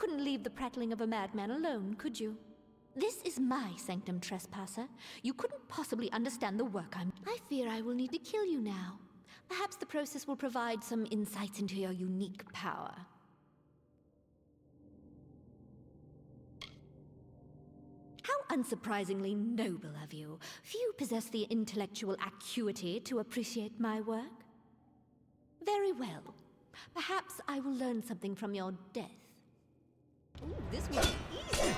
couldn't leave the prattling of a madman alone, could you? This is my sanctum, trespasser. You couldn't possibly understand the work I fear I will need to kill you now. Perhaps the process will provide some insights into your unique power. How unsurprisingly noble of you. Few possess the intellectual acuity to appreciate my work. Very well. Perhaps I will learn something from your death. Ooh, this was easy.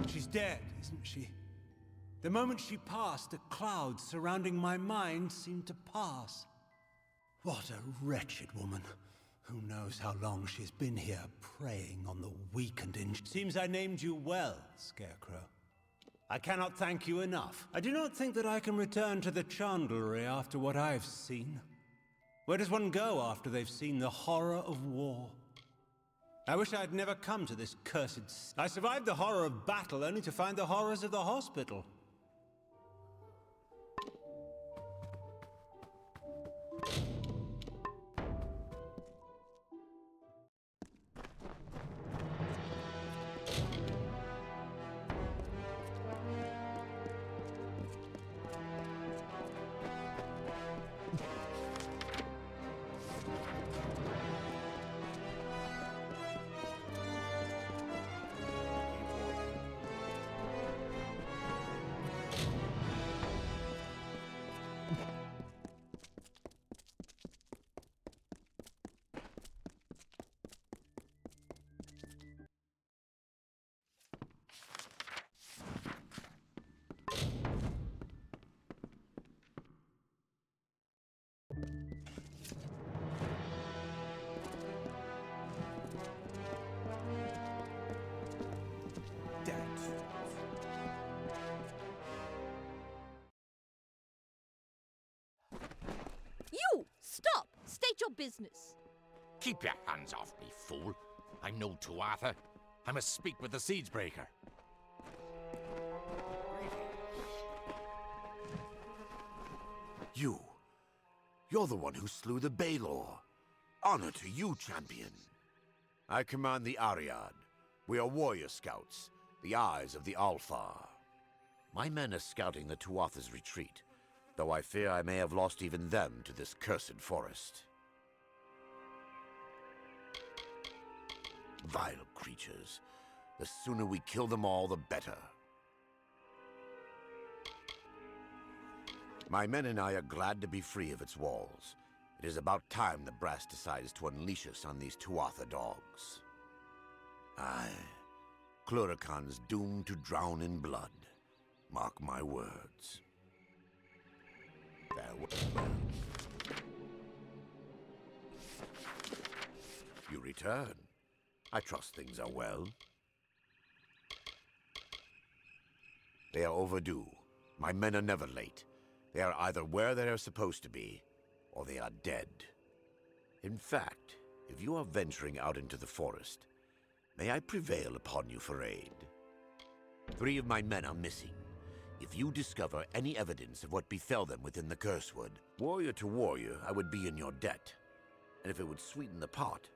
She's dead, isn't she? The moment she passed, the clouds surrounding my mind seemed to pass. What a wretched woman. Who knows how long she's been here, preying on the weak and injured. Seems I named you well, Scarecrow. I cannot thank you enough. I do not think that I can return to the Chandlery after what I've seen. Where does one go after they've seen the horror of war? I wish I'd never come to this cursed... I survived the horror of battle only to find the horrors of the hospital. You! Stop! State your business. Keep your hands off me, fool. I'm no Tuatha. I must speak with the Siegebreaker. You're the one who slew the Baelor. Honor to you, champion. I command the Ariad. We are warrior scouts, the eyes of the Alfar. My men are scouting the Tuatha's retreat, though I fear I may have lost even them to this cursed forest. Vile creatures. The sooner we kill them all, the better. My men and I are glad to be free of its walls. It is about time the brass decides to unleash us on these Tuatha dogs. Aye, Cluracan's doomed to drown in blood. Mark my words. Farewell. You return. I trust things are well. They are overdue. My men are never late. They are either where they are supposed to be, or they are dead. In fact, if you are venturing out into the forest, may I prevail upon you for aid? 3 of my men are missing. If you discover any evidence of what befell them within the Cursewood, warrior to warrior, I would be in your debt. And if it would sweeten the pot,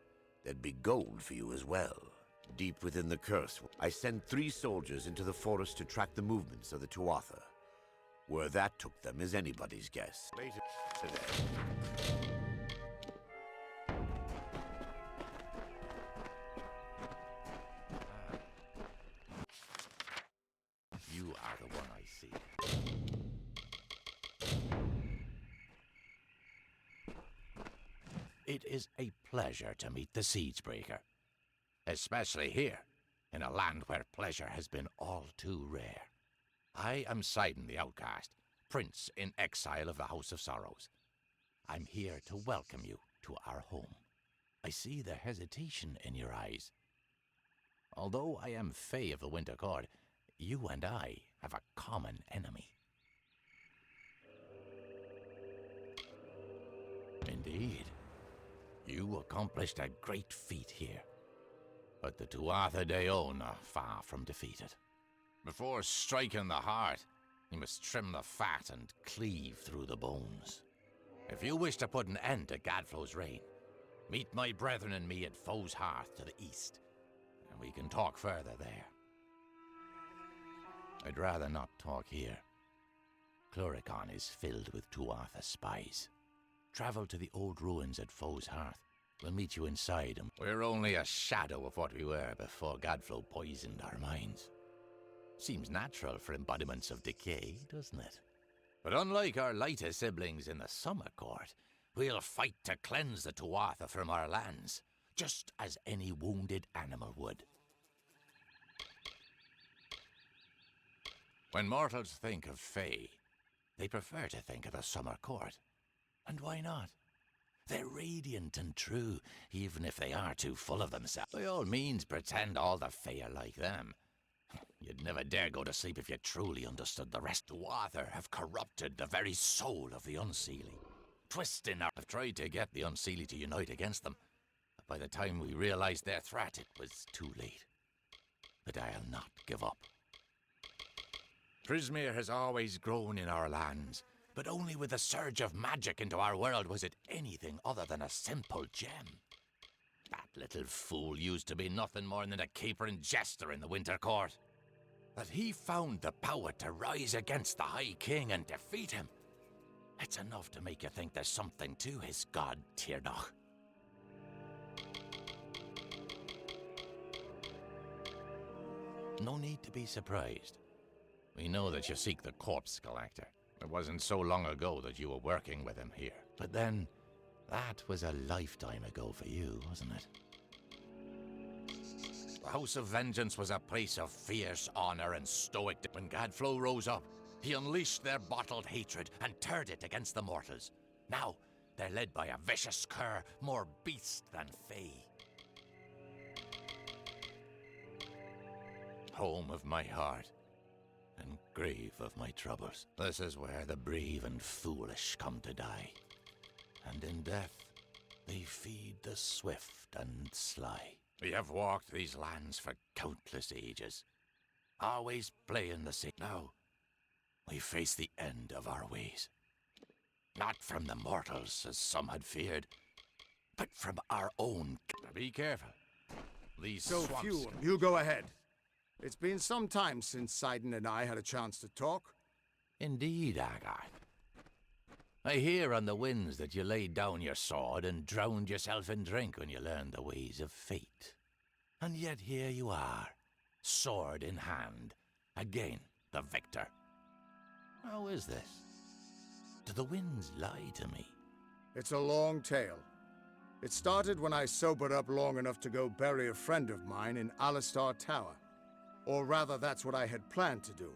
there'd be gold for you as well. Deep within the Cursewood, I sent 3 soldiers into the forest to track the movements of the Tuatha. Where that took them is anybody's guess. Later today. You are the one I see. It is a pleasure to meet the Siegebreaker. Especially here, in a land where pleasure has been all too rare. I am Sidon the Outcast, Prince in exile of the House of Sorrows. I'm here to welcome you to our home. I see the hesitation in your eyes. Although I am Fae of the Winter Court, you and I have a common enemy. Indeed. You accomplished a great feat here. But the Tuatha De Own are far from defeated. Before striking the heart, you must trim the fat and cleave through the bones. If you wish to put an end to Gadflow's reign, meet my brethren and me at Foe's Hearth to the east, and we can talk further there. I'd rather not talk here. Cluricon is filled with Tuatha spies. Travel to the old ruins at Foe's Hearth. We'll meet you inside, and we're only a shadow of what we were before Gadflow poisoned our minds. Seems natural for embodiments of decay, doesn't it? But unlike our lighter siblings in the Summer Court, we'll fight to cleanse the Tuatha from our lands, just as any wounded animal would. When mortals think of Fae, they prefer to think of the Summer Court. And why not? They're radiant and true, even if they are too full of themselves. By all means, pretend all the Fae are like them. You'd never dare go to sleep if you truly understood the rest. Tuatha have corrupted the very soul of the Unseelie. Twisting our... I've tried to get the Unseelie to unite against them. But by the time we realized their threat, it was too late. But I'll not give up. Prismeer has always grown in our lands, but only with the surge of magic into our world was it anything other than a simple gem. That little fool used to be nothing more than a capering jester in the Winter Court. That he found the power to rise against the High King and defeat him. It's enough to make you think there's something to his god, Tirnoch. No need to be surprised. We know that you seek the Corpse Collector. It wasn't so long ago that you were working with him here. But then, that was a lifetime ago for you, wasn't it? The House of Vengeance was a place of fierce honor and stoic... When Gadflow rose up, he unleashed their bottled hatred and turned it against the mortals. Now, they're led by a vicious cur, more beast than Fae. Home of my heart, and grave of my troubles. This is where the brave and foolish come to die. And in death, they feed the swift and sly. We have walked these lands for countless ages, always playing the same. Now, we face the end of our ways. Not from the mortals, as some had feared, but from our own. Be careful. These swamps... Few, you go ahead. It's been some time since Sidon and I had a chance to talk. Indeed, Agarth. I hear on the winds that you laid down your sword and drowned yourself in drink when you learned the ways of fate. And yet here you are, sword in hand, again the victor. How is this? Do the winds lie to me? It's a long tale. It started when I sobered up long enough to go bury a friend of mine in Alistar Tower. Or rather, that's what I had planned to do.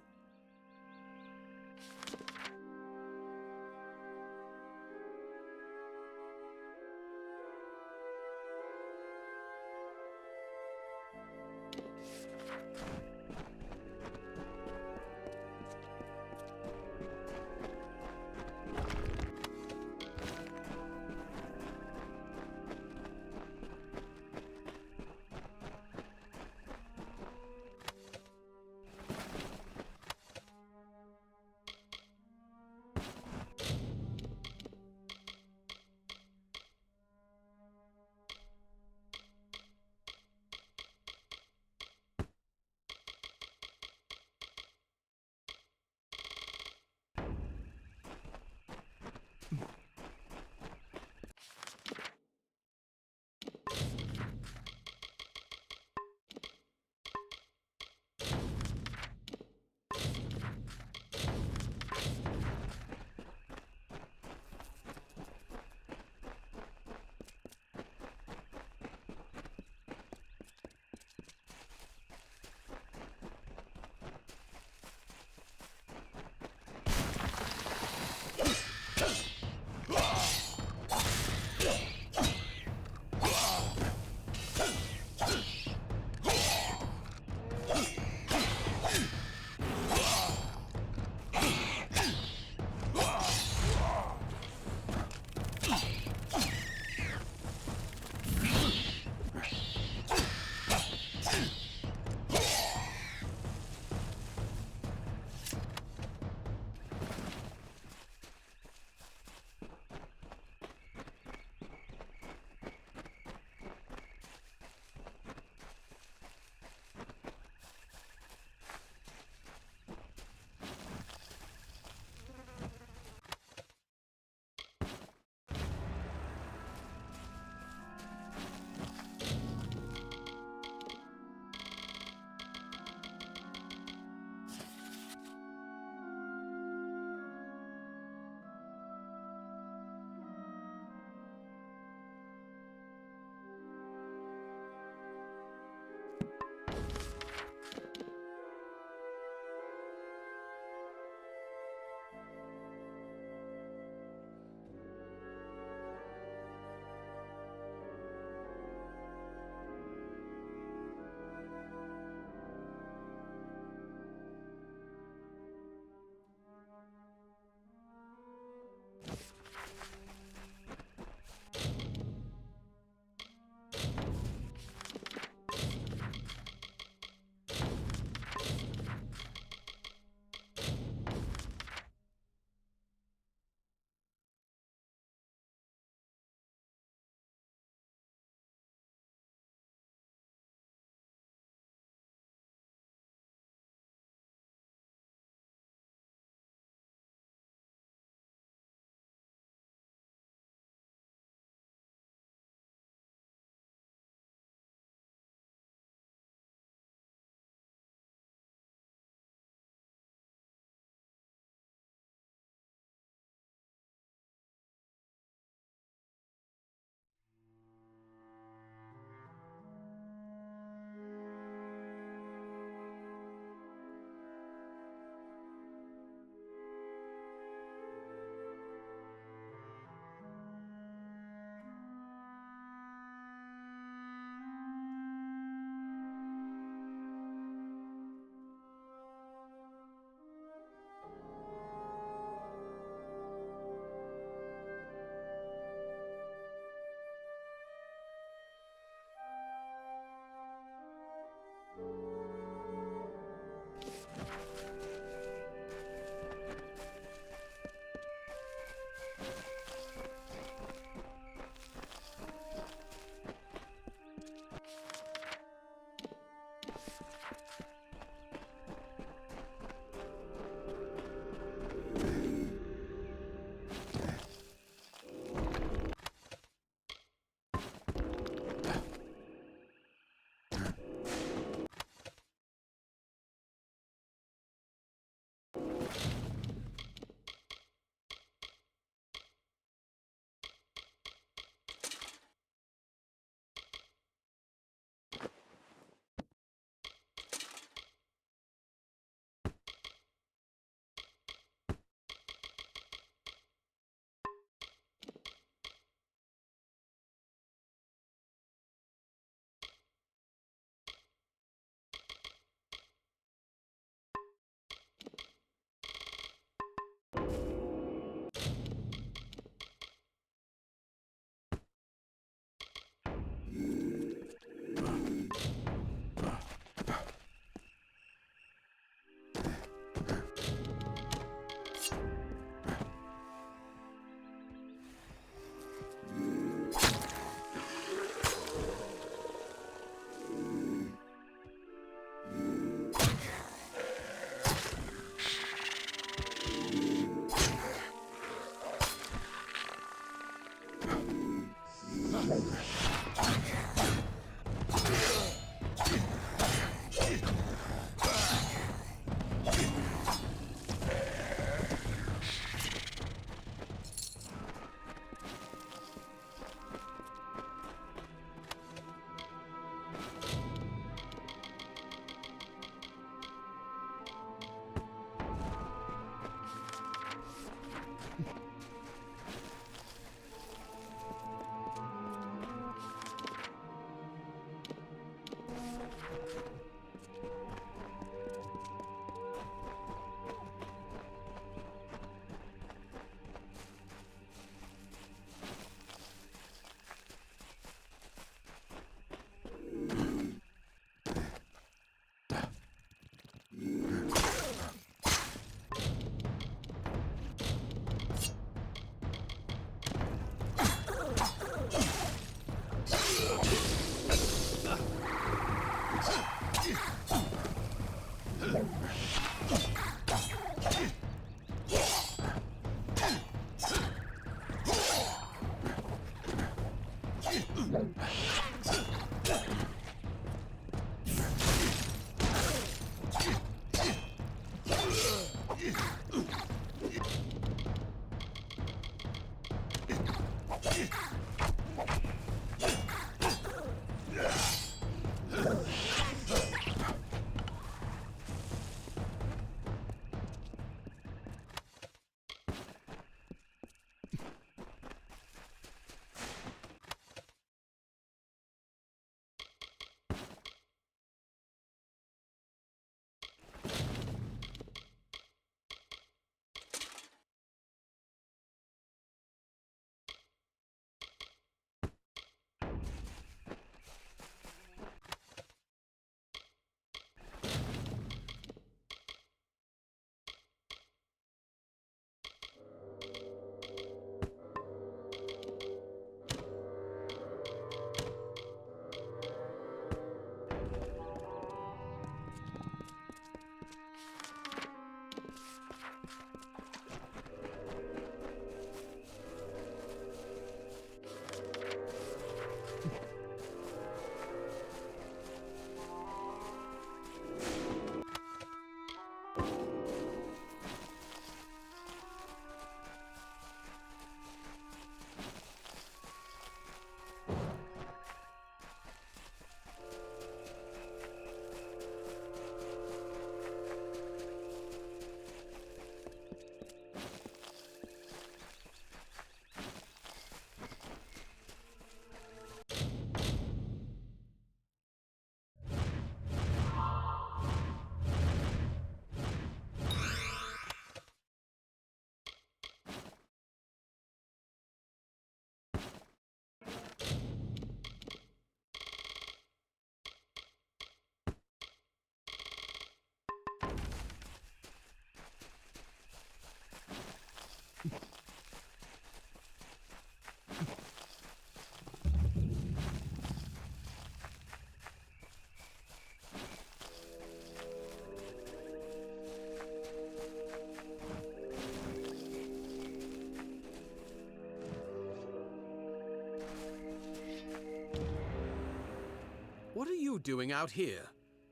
What are you doing out here?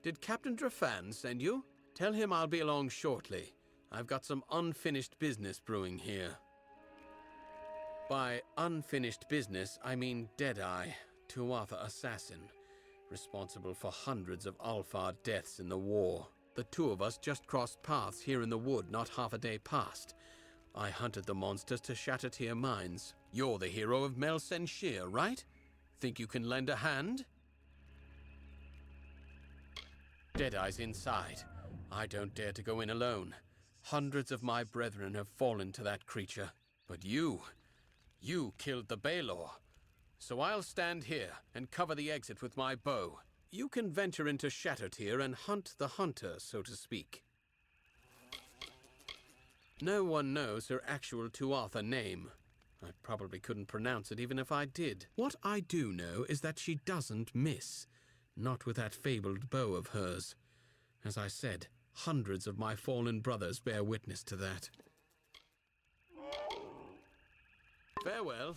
Did Captain Drafan send you? Tell him I'll be along shortly. I've got some unfinished business brewing here. By unfinished business, I mean Deadeye, Tuatha assassin, responsible for hundreds of Alfar deaths in the war. The two of us just crossed paths here in the wood not half a day past. I hunted the monsters to Shattertear Mines. You're the hero of Mel Senshir, right? Think you can lend a hand? Deadeye's inside. I don't dare to go in alone. Hundreds of my brethren have fallen to that creature. But you killed the Baelor. So I'll stand here and cover the exit with my bow. You can venture into Shattertear and hunt the hunter, so to speak. No one knows her actual Tuatha name. I probably couldn't pronounce it even if I did. What I do know is that she doesn't miss. Not with that fabled bow of hers. As I said, hundreds of my fallen brothers bear witness to that. Farewell.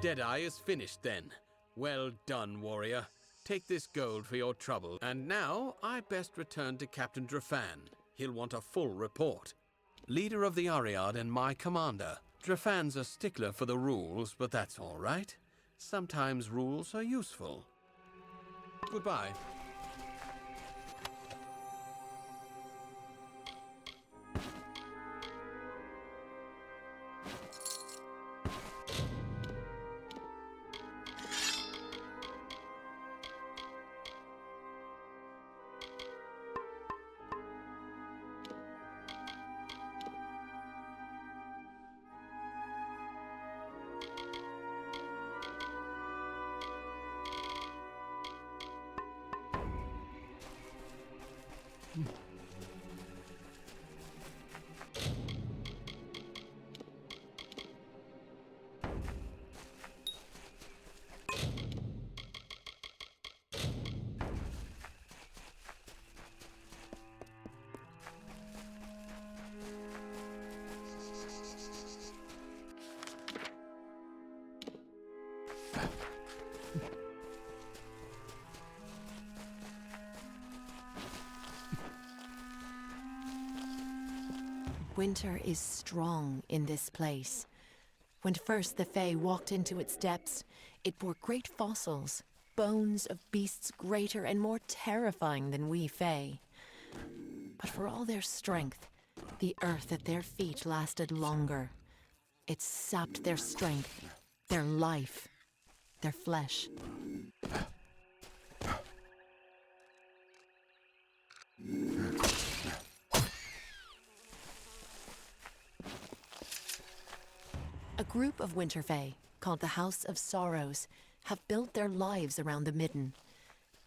Deadeye is finished then. Well done, warrior. Take this gold for your trouble. And now, I best return to Captain Drafan. He'll want a full report. Leader of the Ariad and my commander. Drafan's a stickler for the rules, but that's all right. Sometimes rules are useful. Goodbye. Winter is strong in this place. When first the Fae walked into its depths, it bore great fossils, bones of beasts greater and more terrifying than we Fae. But for all their strength, the earth at their feet lasted longer. It sapped their strength, their life, their flesh. A group of Winter Fae, called the House of Sorrows, have built their lives around the Midden.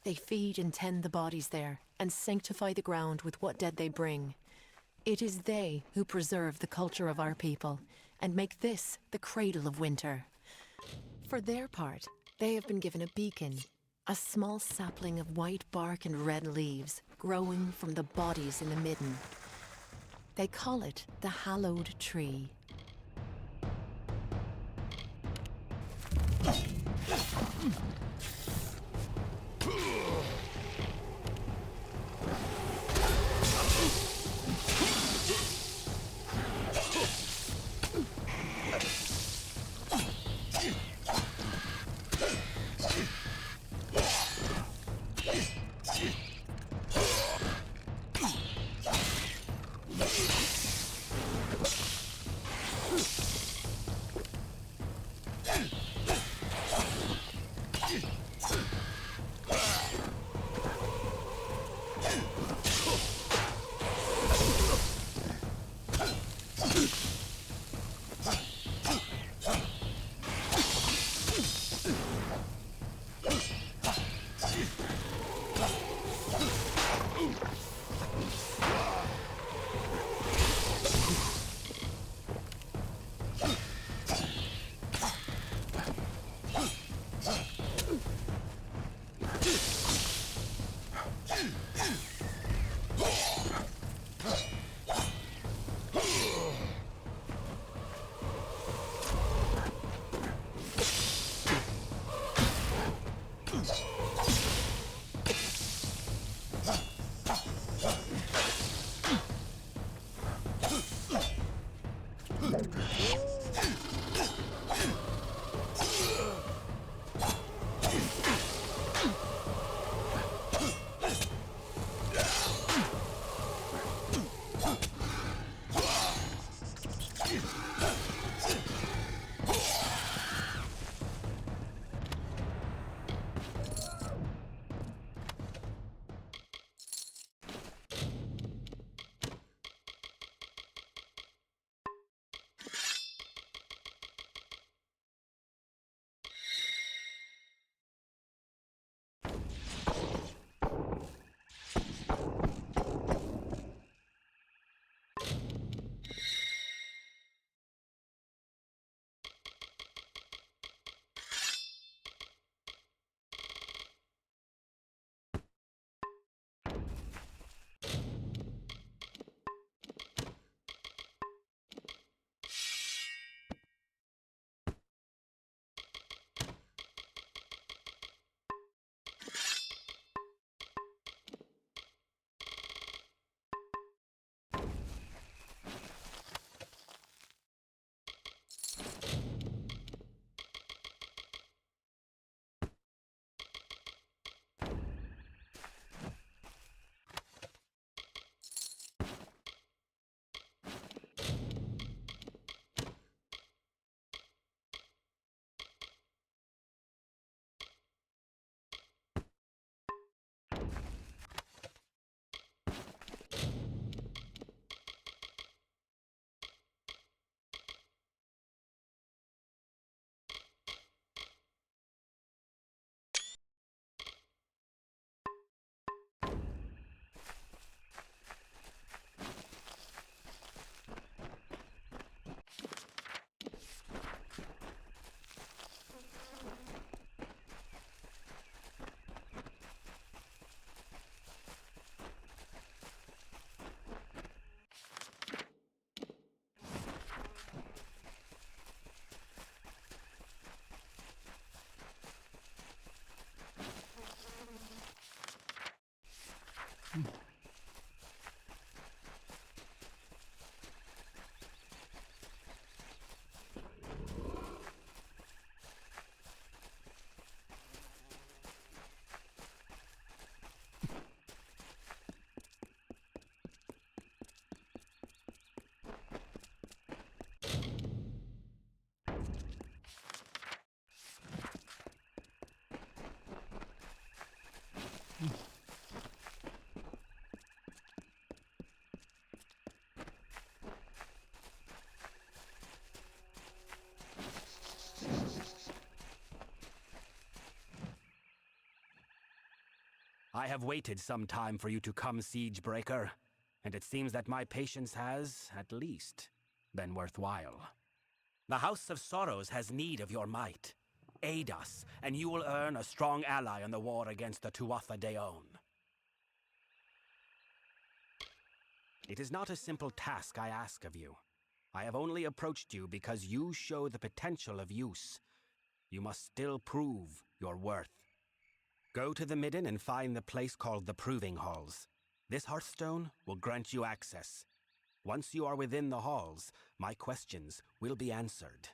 They feed and tend the bodies there, and sanctify the ground with what dead they bring. It is they who preserve the culture of our people, and make this the cradle of winter. For their part, they have been given a beacon, a small sapling of white bark and red leaves, growing from the bodies in the Midden. They call it the Hallowed Tree. I have waited some time for you to come, Siegebreaker, and it seems that my patience has, at least, been worthwhile. The House of Sorrows has need of your might. Aid us, and you will earn a strong ally in the war against the Tuatha Deon. It is not a simple task I ask of you. I have only approached you because you show the potential of use. You must still prove your worth. Go to the Midden and find the place called the Proving Halls. This Hearthstone will grant you access. Once you are within the halls, my questions will be answered.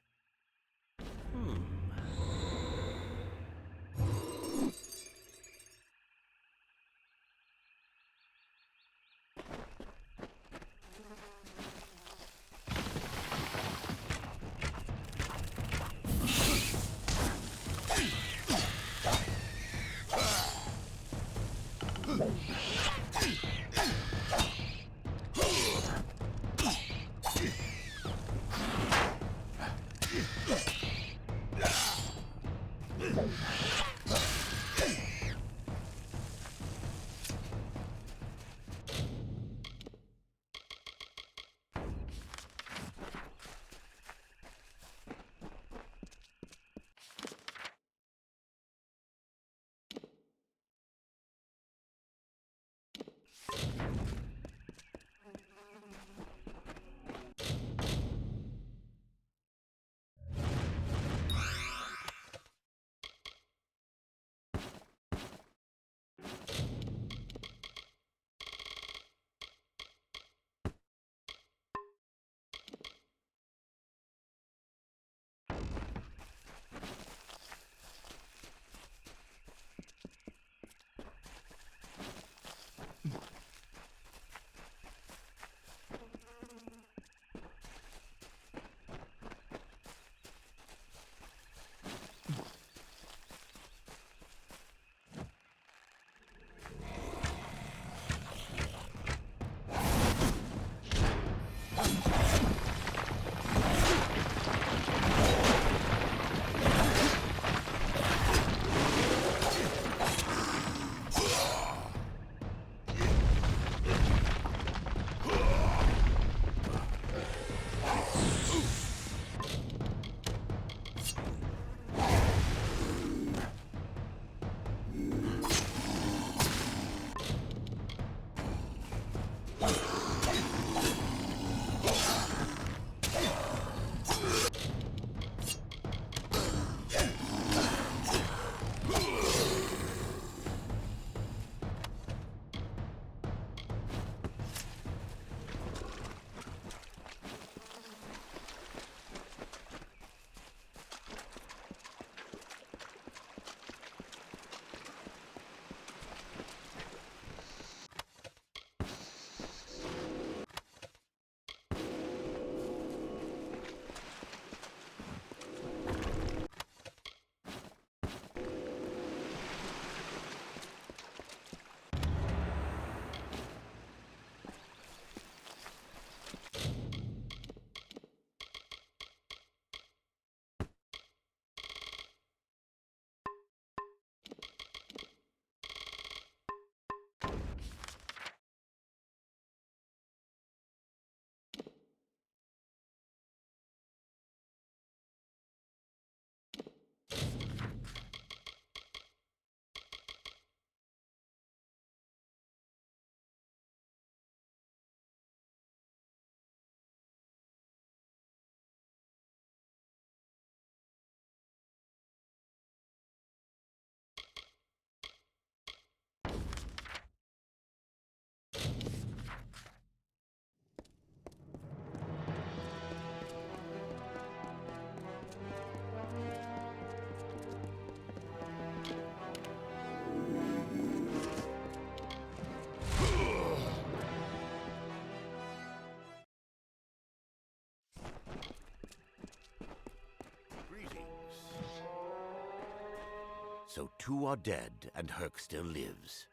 So two are dead, and Herc still lives.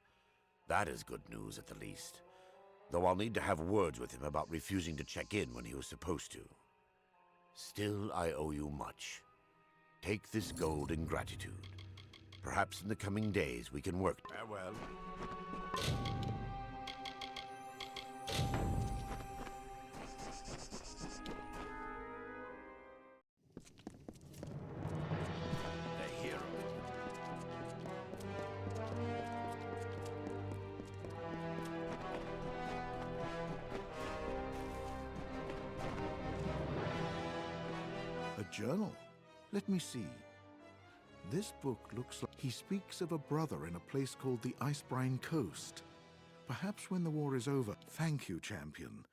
That is good news at the least. Though I'll need to have words with him about refusing to check in when he was supposed to. Still, I owe you much. Take this gold in gratitude. Perhaps in the coming days we can work. Farewell. The hero. A journal? Let me see. This book looks like he speaks of a brother in a place called the Icebrine Coast. Perhaps when the war is over. Thank you, champion.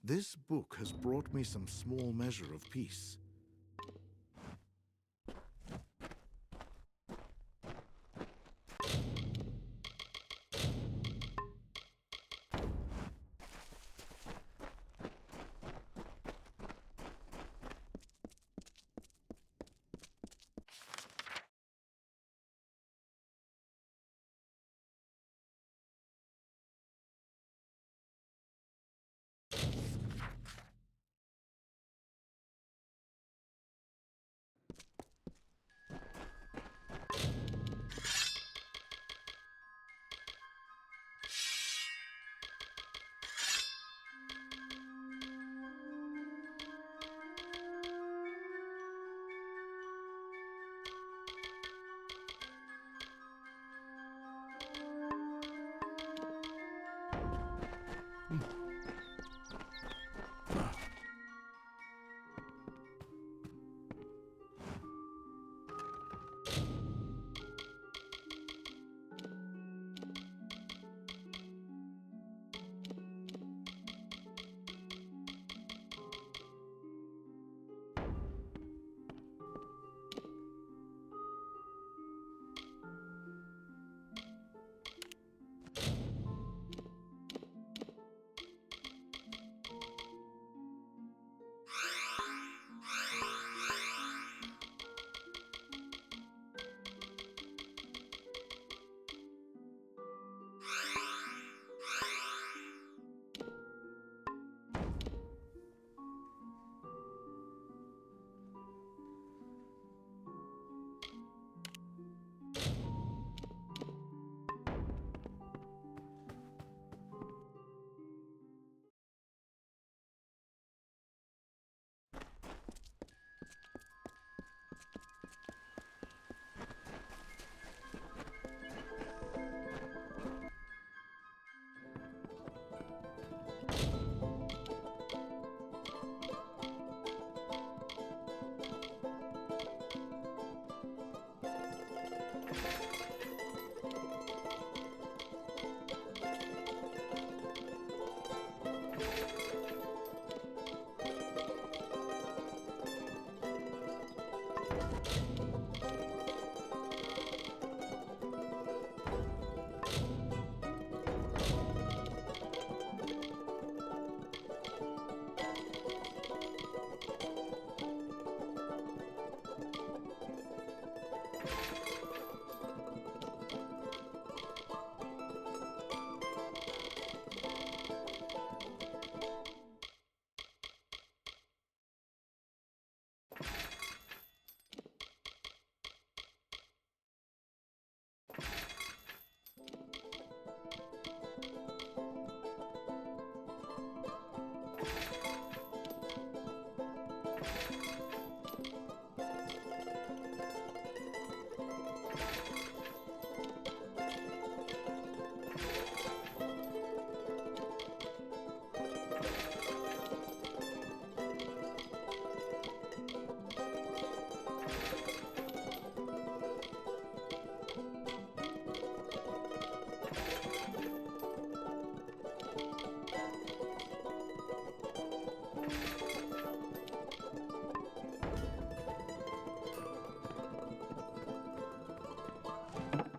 This book has brought me some small measure of peace.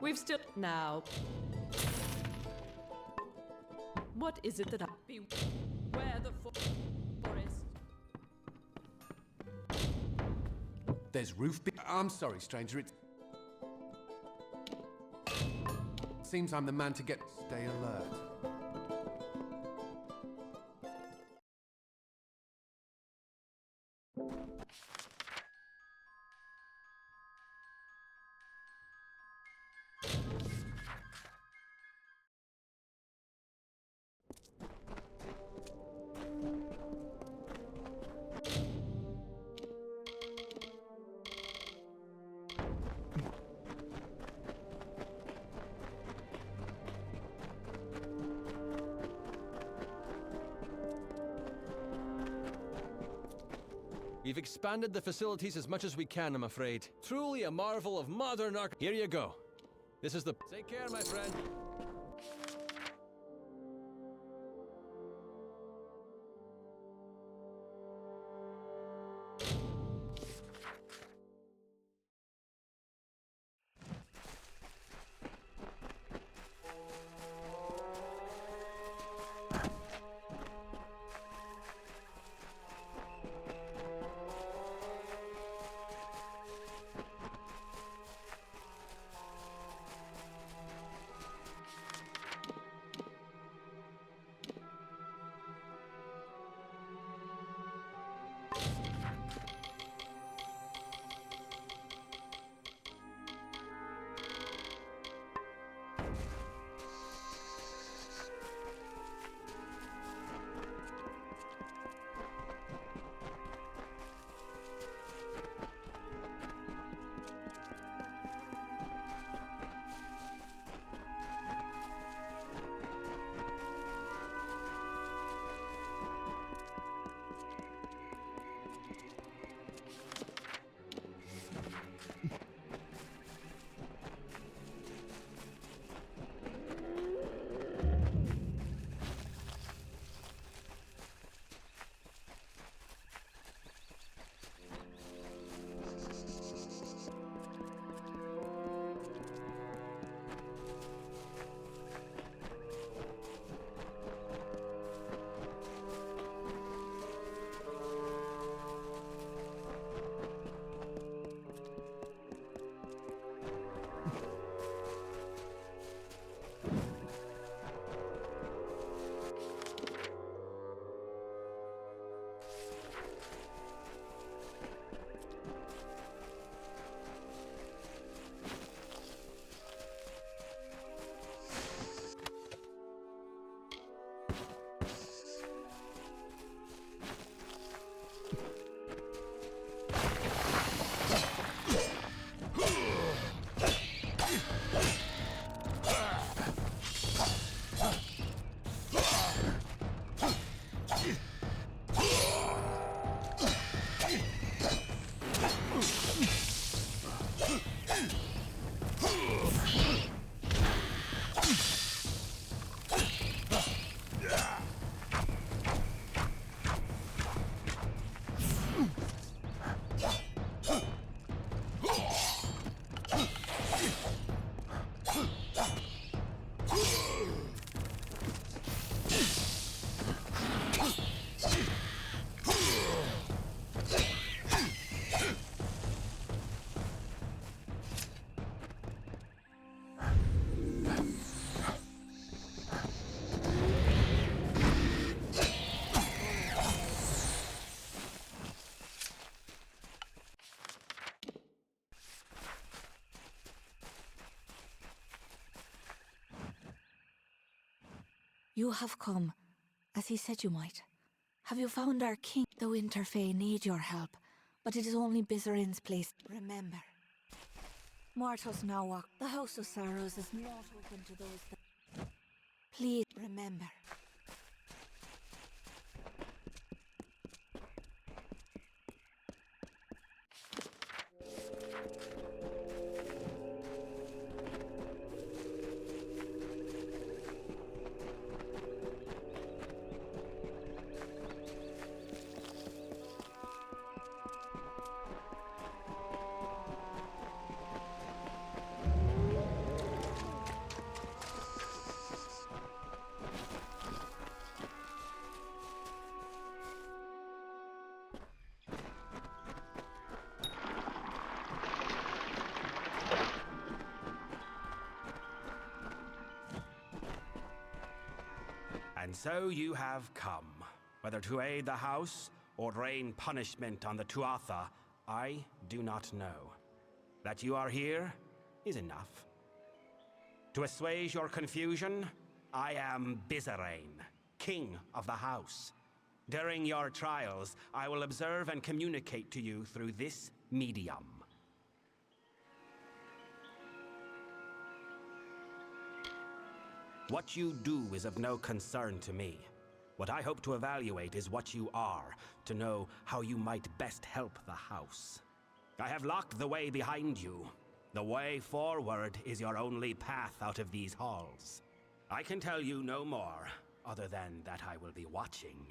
We've still now. What is it that I beware the forest? There's roof. I'm sorry, stranger. It seems I'm the man to get. Stay alert. We've expanded the facilities as much as we can, I'm afraid. Truly a marvel of modern arch. Here you go. This is the... Take care, my friend. You have come, as he said you might. Have you found our king? The Winter Fae need your help, but it is only Bizzarin's place. Remember, mortals now walk. The House of Sorrows is not open to those that... Please remember. And so you have come. Whether to aid the house or rain punishment on the Tuatha, I do not know. That you are here is enough. To assuage your confusion, I am Bizarain, king of the house. During your trials, I will observe and communicate to you through this medium. What you do is of no concern to me. What I hope to evaluate is what you are, to know how you might best help the house. I have locked the way behind you. The way forward is your only path out of these halls. I can tell you no more, other than that I will be watching.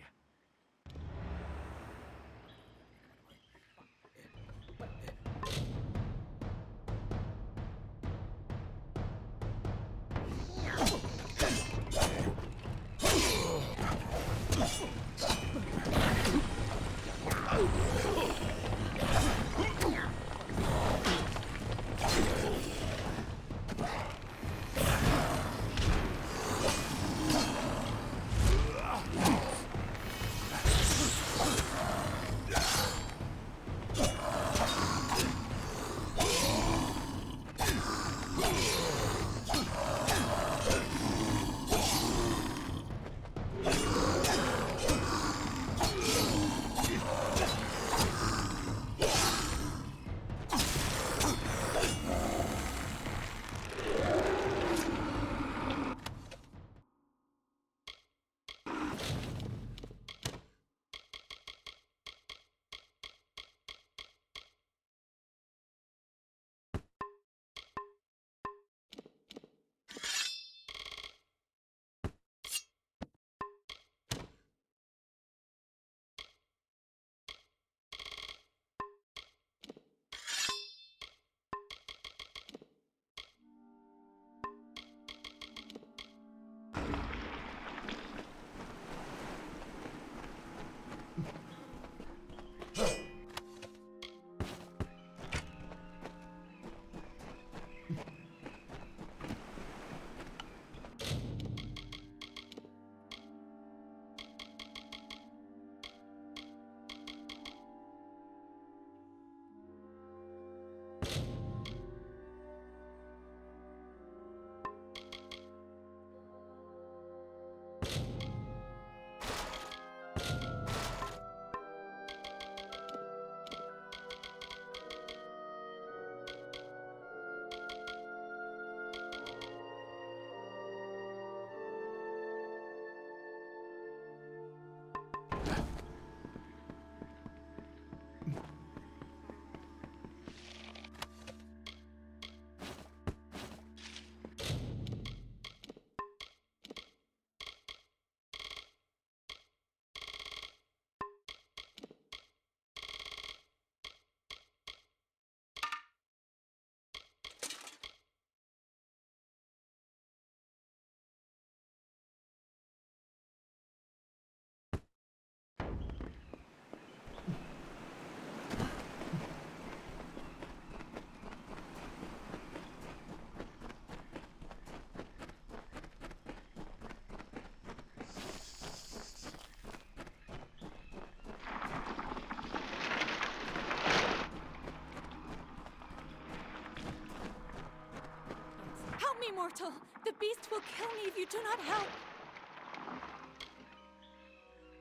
Mortal! The beast will kill me if you do not help!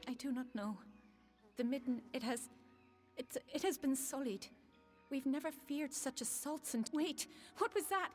I do not know. The midden, it has been sullied. We've never feared such assaults and— Wait! What was that?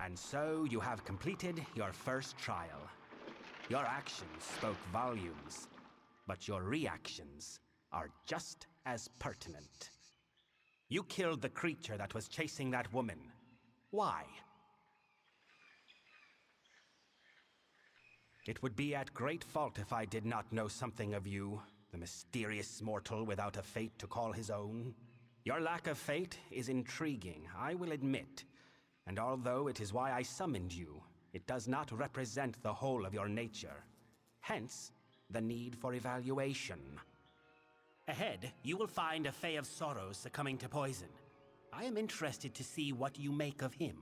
And so you have completed your first trial. Your actions spoke volumes, but your reactions are just as pertinent. You killed the creature that was chasing that woman. Why? It would be at great fault if I did not know something of you, the mysterious mortal without a fate to call his own. Your lack of fate is intriguing, I will admit. And although it is why I summoned you, it does not represent the whole of your nature. Hence, the need for evaluation. Ahead, you will find a Fae of Sorrows succumbing to poison. I am interested to see what you make of him.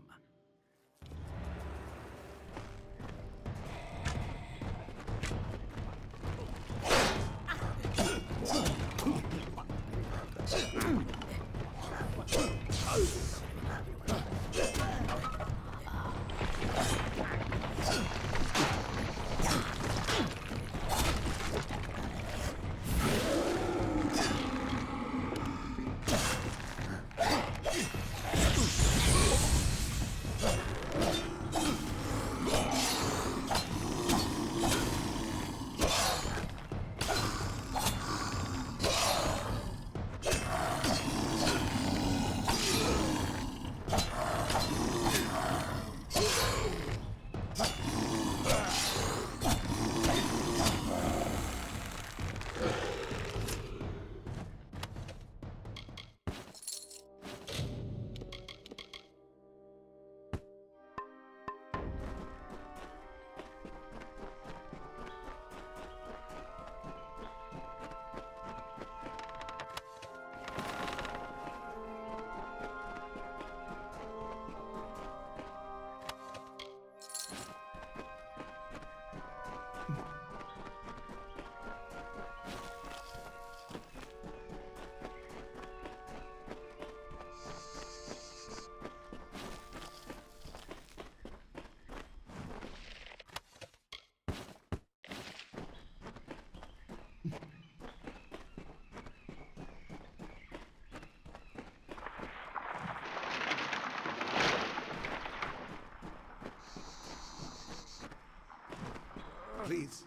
Please,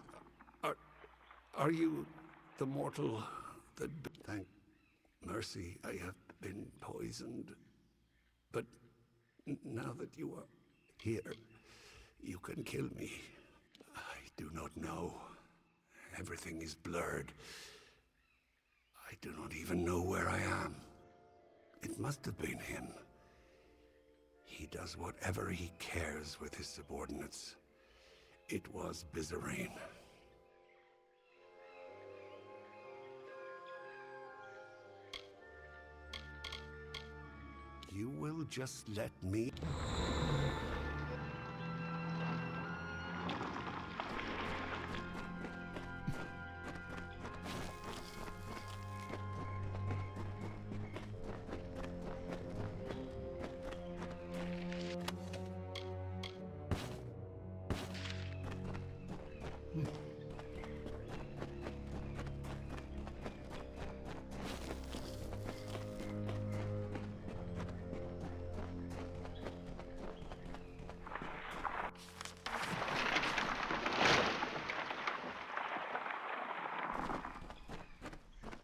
are you the mortal that... Thank mercy, I have been poisoned. But now that you are here, you can kill me. I do not know. Everything is blurred. I do not even know where I am. It must have been him. He does whatever he cares with his subordinates. It was Bizarrane. You will just let me...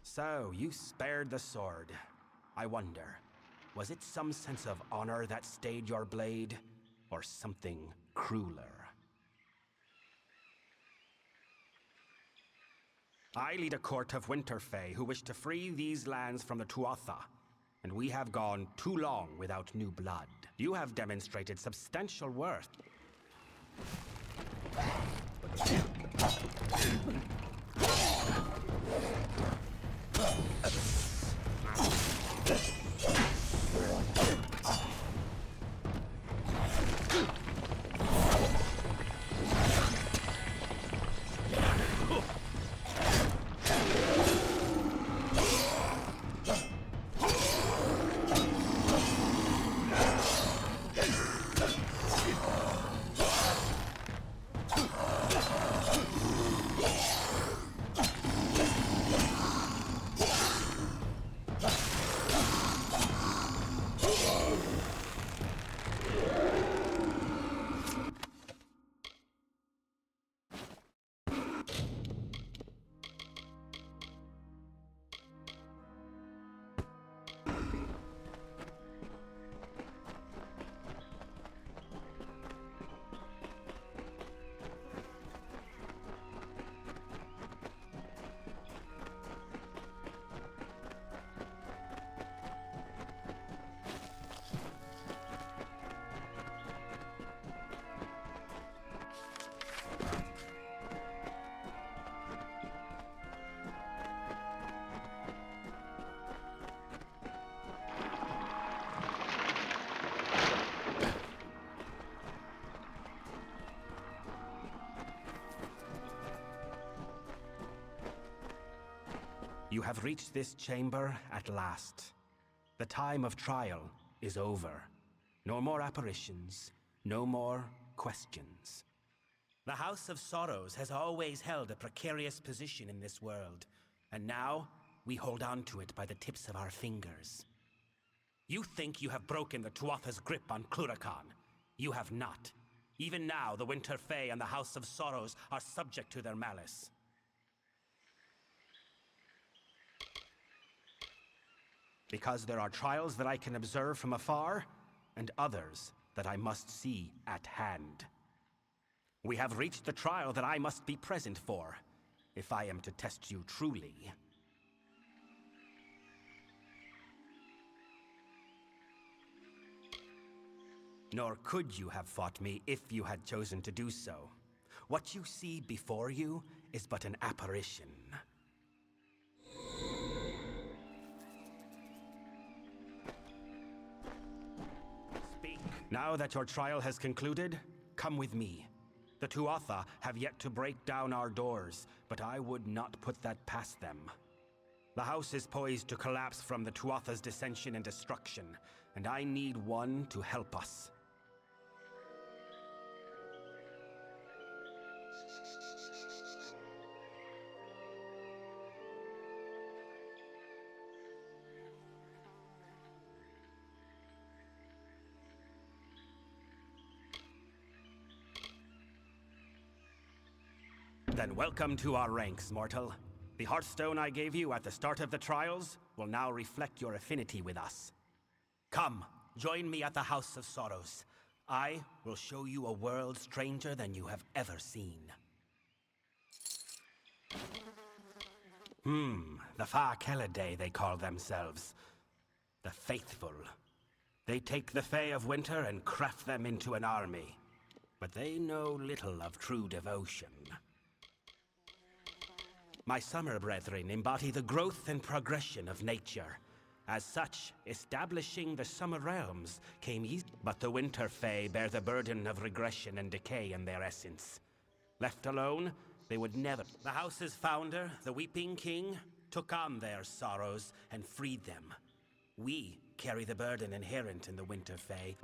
So, you spared the sword. I wonder, was it some sense of honor that stayed your blade, or something crueler? I lead a court of Winterfey who wish to free these lands from the Tuatha, and we have gone too long without new blood. You have demonstrated substantial worth. You have reached this chamber at last. The time of trial is over. No more apparitions, no more questions. The House of Sorrows has always held a precarious position in this world, and now we hold on to it by the tips of our fingers. You think you have broken the Tuatha's grip on Cluracan. You have not. Even now, the Winterfey and the House of Sorrows are subject to their malice. Because there are trials that I can observe from afar, and others that I must see at hand. We have reached the trial that I must be present for, if I am to test you truly. Nor could you have fought me if you had chosen to do so. What you see before you is but an apparition. Now that your trial has concluded, come with me. The Tuatha have yet to break down our doors, but I would not put that past them. The house is poised to collapse from the Tuatha's dissension and destruction, and I need one to help us. Then welcome to our ranks, mortal. The Hearthstone I gave you at the start of the trials will now reflect your affinity with us. Come, join me at the House of Sorrows. I will show you a world stranger than you have ever seen. The Far Keliday, they call themselves. The Faithful. They take the Fae of Winter and craft them into an army. But they know little of true devotion. My Summer Brethren embody the growth and progression of nature. As such, establishing the Summer Realms came easy. But the Winter Fae bear the burden of regression and decay in their essence. Left alone, they would never. The house's founder, the Weeping King, took on their sorrows and freed them. We carry the burden inherent in the Winter Fae.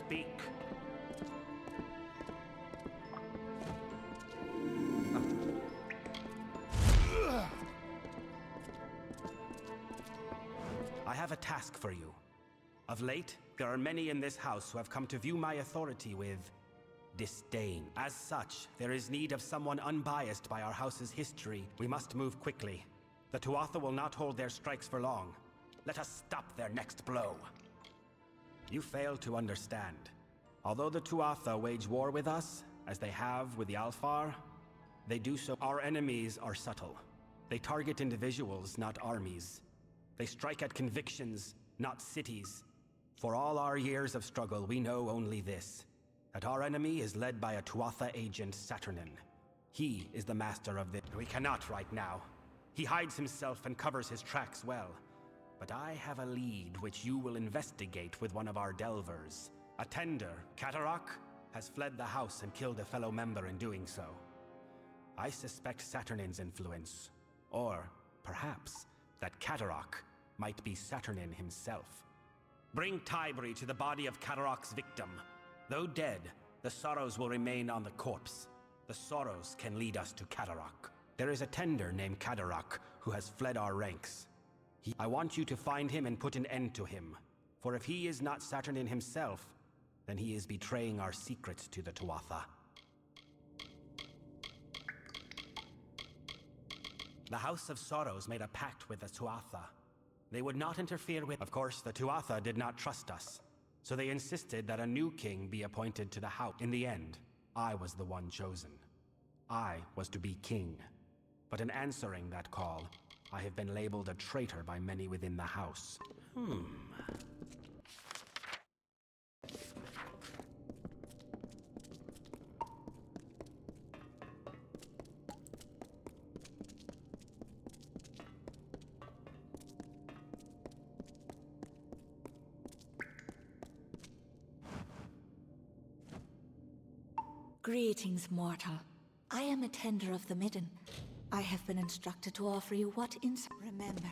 Speak. I have a task for you. Of late, there are many in this house who have come to view my authority with disdain. As such, there is need of someone unbiased by our house's history. We must move quickly. The Tuatha will not hold their strikes for long. Let us stop their next blow. You fail to understand. Although the Tuatha wage war with us, as they have with the Alfar, they do so. Our enemies are subtle. They target individuals, not armies. They strike at convictions, not cities. For all our years of struggle, we know only this: that our enemy is led by a Tuatha agent, Saturnin. He is the master of this. We cannot right now. He hides himself and covers his tracks well. But I have a lead which you will investigate with one of our delvers. A tender, Katarok, has fled the house and killed a fellow member in doing so. I suspect Saturnin's influence, or perhaps that Katarok might be Saturnin himself. Bring Tybri to the body of Katarok's victim. Though dead, the Sorrows will remain on the corpse. The Sorrows can lead us to Katarok. There is a tender named Katarok who has fled our ranks. I want you to find him and put an end to him. For if he is not Saturnin himself, then he is betraying our secrets to the Tuatha. The House of Sorrows made a pact with the Tuatha. They would not interfere with... Of course, the Tuatha did not trust us, so they insisted that a new king be appointed to the house. In the end, I was the one chosen. I was to be king. But in answering that call, I have been labeled a traitor by many within the house. Greetings, mortal. I am a tender of the Midden. I have been instructed to offer you what remember.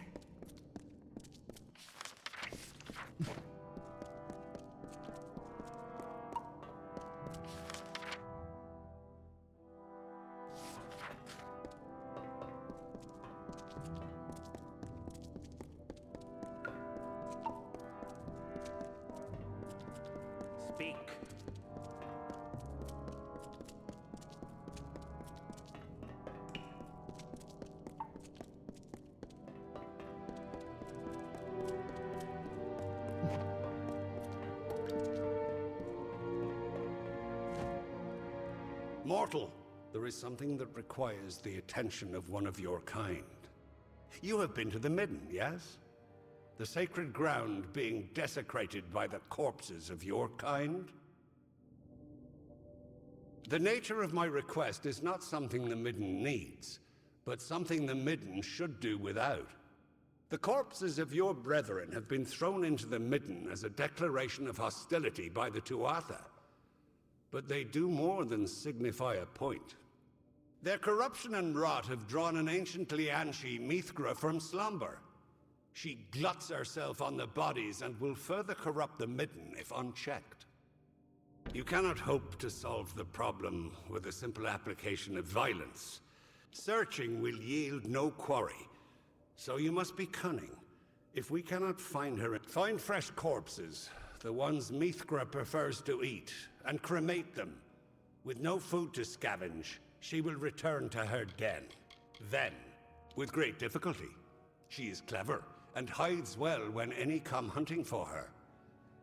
Speak. Mortal, there is something that requires the attention of one of your kind. You have been to the Midden, yes? The sacred ground being desecrated by the corpses of your kind? The nature of my request is not something the Midden needs, but something the Midden should do without. The corpses of your brethren have been thrown into the Midden as a declaration of hostility by the Tuatha. But they do more than signify a point. Their corruption and rot have drawn an ancient Lianshi Mithra from slumber. She gluts herself on the bodies and will further corrupt the Midden if unchecked. You cannot hope to solve the problem with a simple application of violence. Searching will yield no quarry, so you must be cunning. If we cannot find her, find fresh corpses, the ones Mithra prefers to eat, and cremate them. With no food to scavenge, she will return to her den. Then, with great difficulty. She is clever, and hides well when any come hunting for her.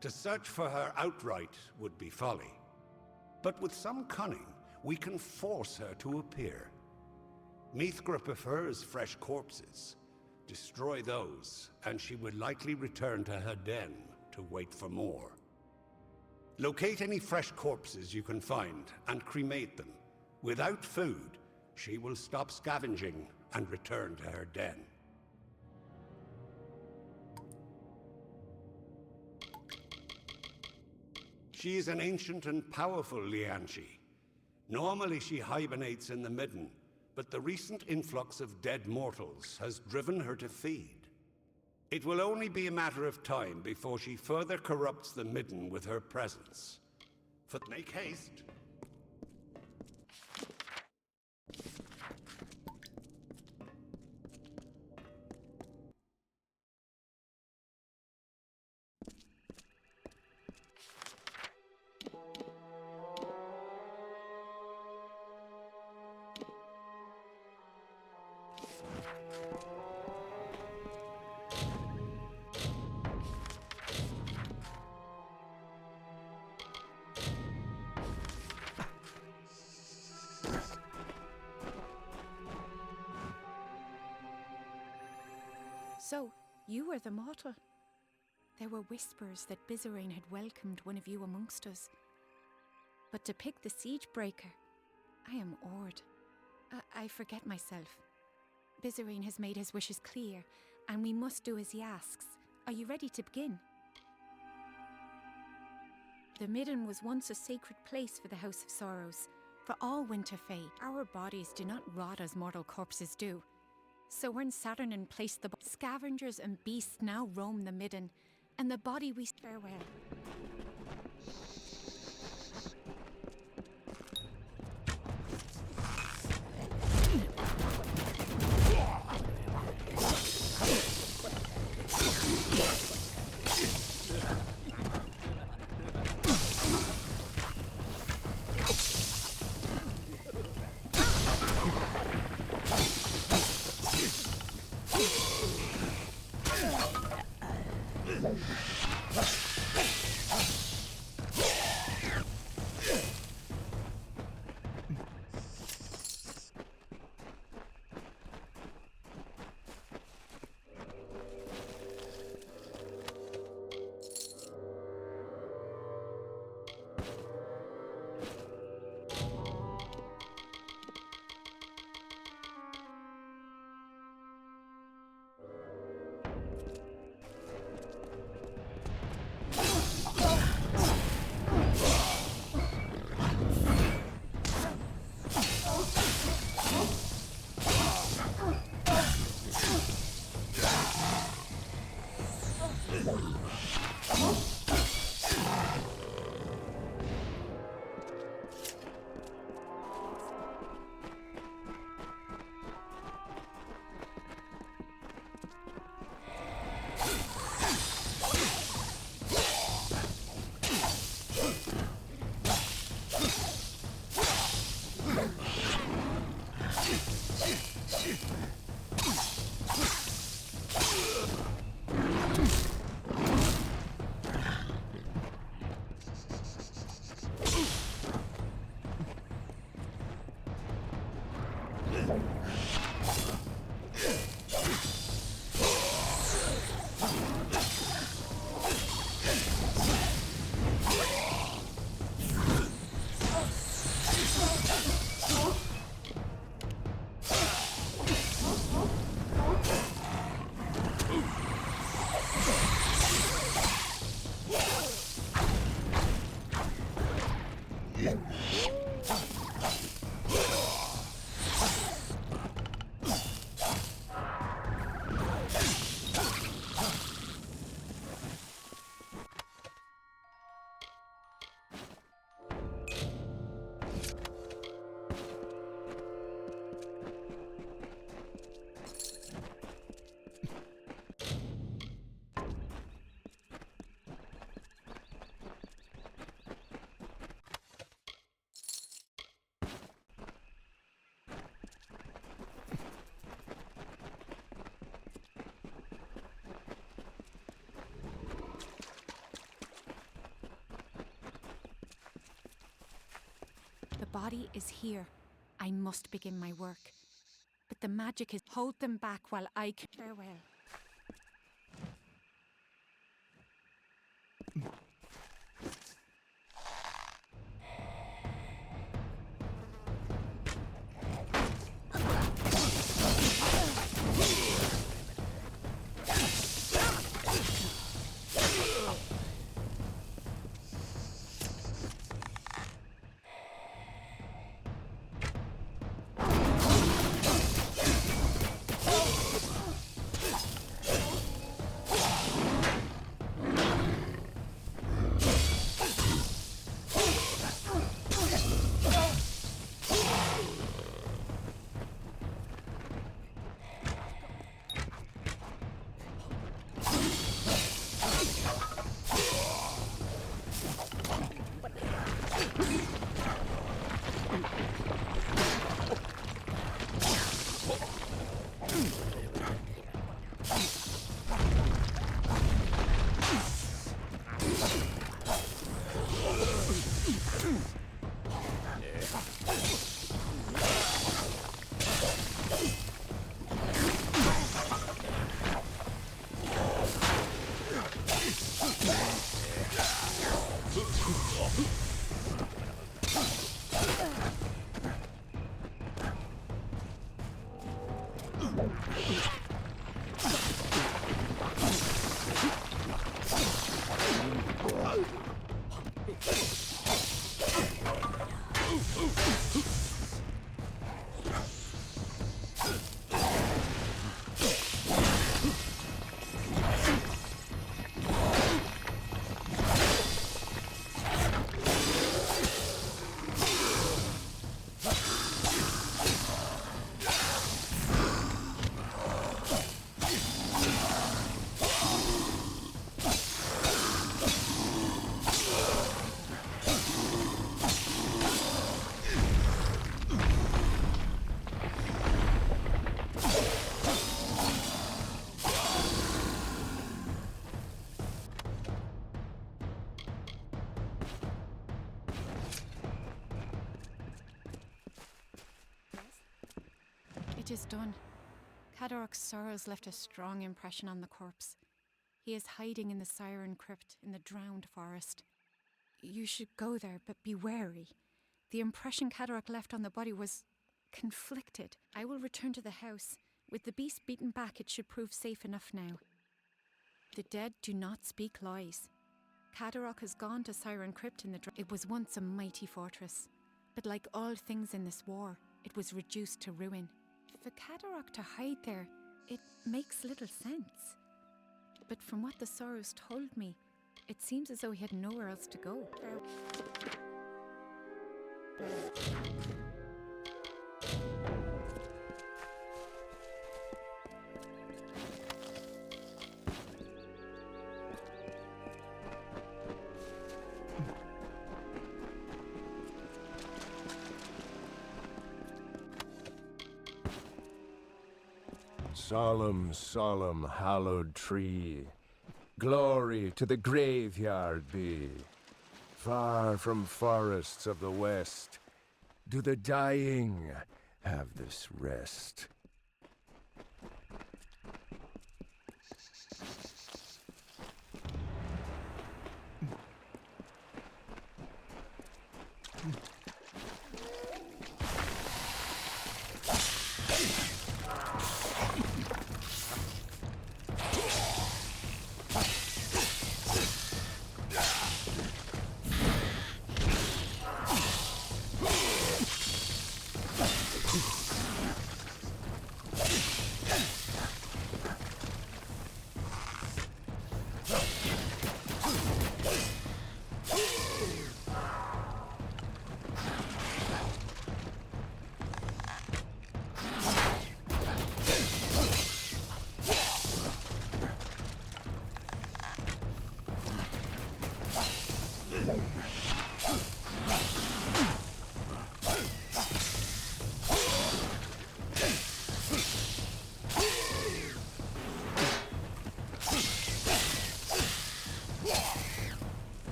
To search for her outright would be folly. But with some cunning, we can force her to appear. Mithra prefers fresh corpses. Destroy those, and she would likely return to her den to wait for more. Locate any fresh corpses you can find and cremate them. Without food, she will stop scavenging and return to her den. She is an ancient and powerful Lianshi. Normally she hibernates in the Midden, but the recent influx of dead mortals has driven her to feed. It will only be a matter of time before she further corrupts the Midden with her presence. Make haste. So, you were the mortal. There were whispers that Bizarine had welcomed one of you amongst us. But to pick the siege breaker, I am awed. I forget myself. Bizarine has made his wishes clear, and we must do as he asks. Are you ready to begin? The Midden was once a sacred place for the House of Sorrows, for all Winterfell. Our bodies do not rot as mortal corpses do. So when Saturnin placed the scavengers and beasts now roam the Midden, and the body we farewell. body is here. I must begin my work. But the magic is hold them back while I can. Farewell. It is done. Cadoroc's sorrows left a strong impression on the corpse. He is hiding in the Siren Crypt in the drowned forest. You should go there, but be wary. The impression Cadoroc left on the body was conflicted. I will return to the house. With the beast beaten back, it should prove safe enough now. The dead do not speak lies. Cadoroc has gone to Siren Crypt in the It was once a mighty fortress, but like all things in this war, it was reduced to ruin. For Cadoroc to hide there, it makes little sense. But from what the Sorrows told me, it seems as though he had nowhere else to go. Solemn, solemn, hallowed tree, glory to the graveyard be. Far from forests of the west, do the dying have this rest.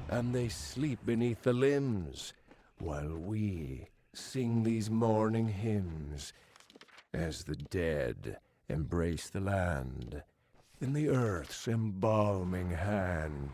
and they sleep beneath the limbs, while we sing these mourning hymns as the dead embrace the land in the earth's embalming hand.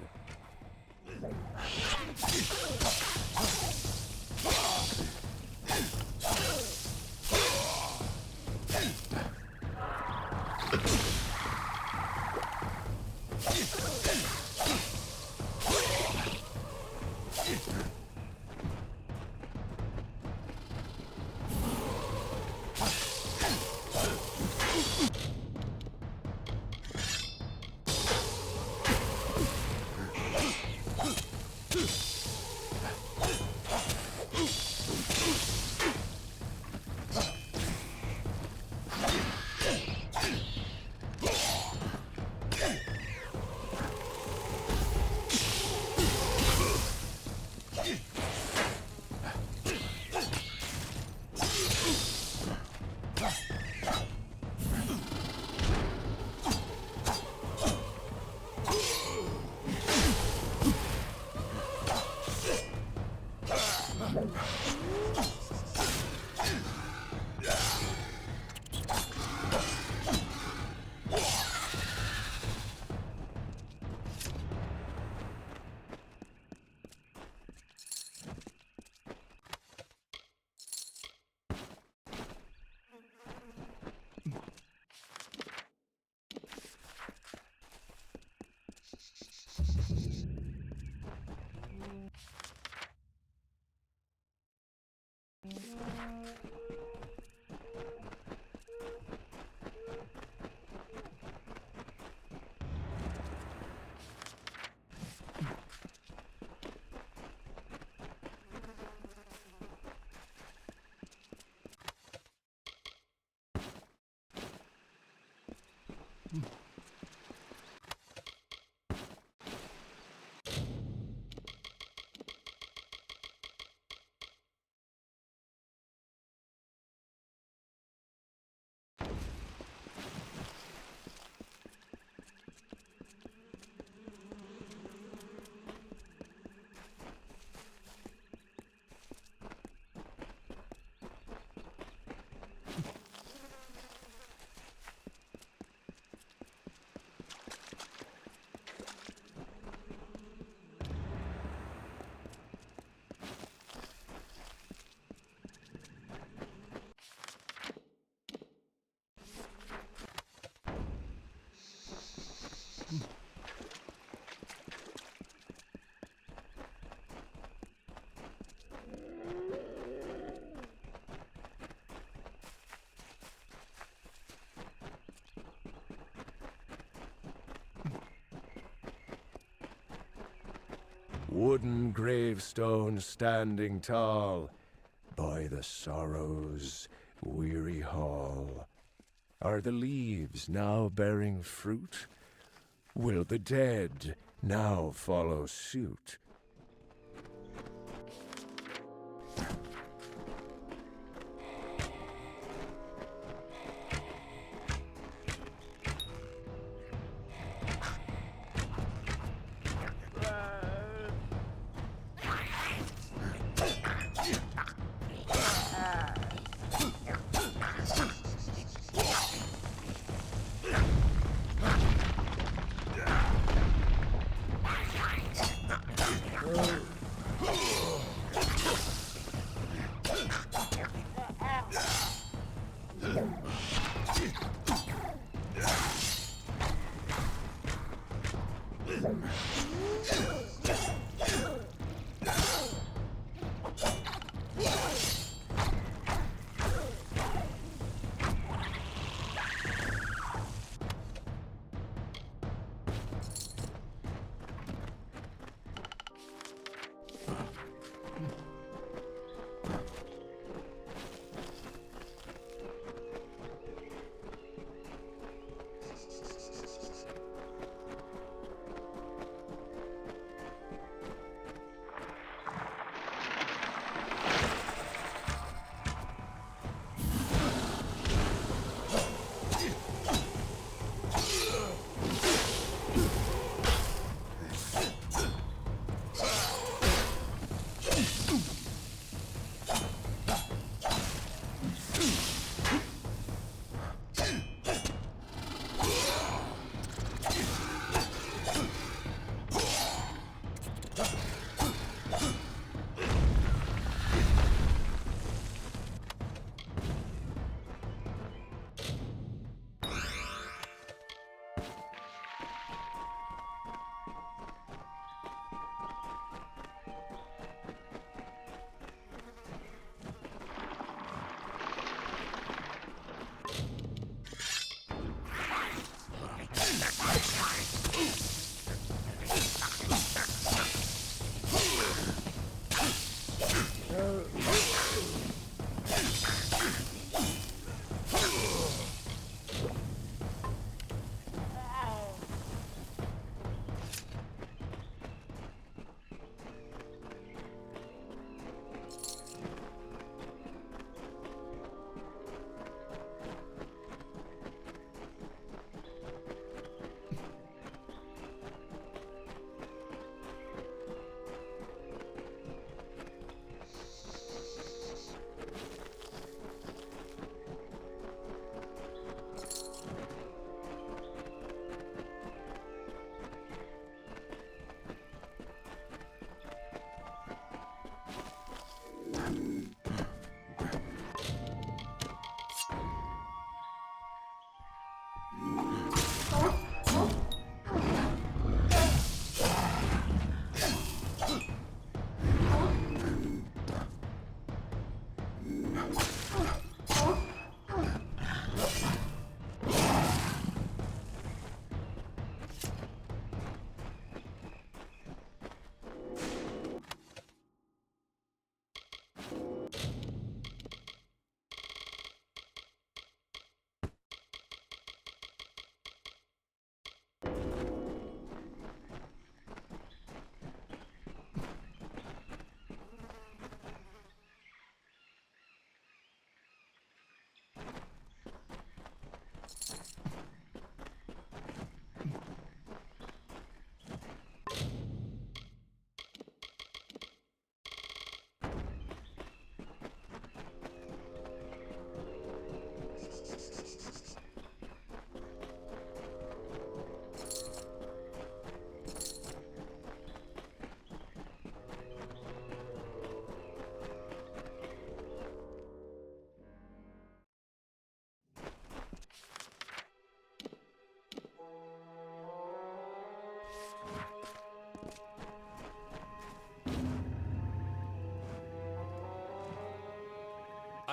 Wooden gravestones standing tall by the sorrow's weary hall. Are the leaves now bearing fruit? Will the dead now follow suit?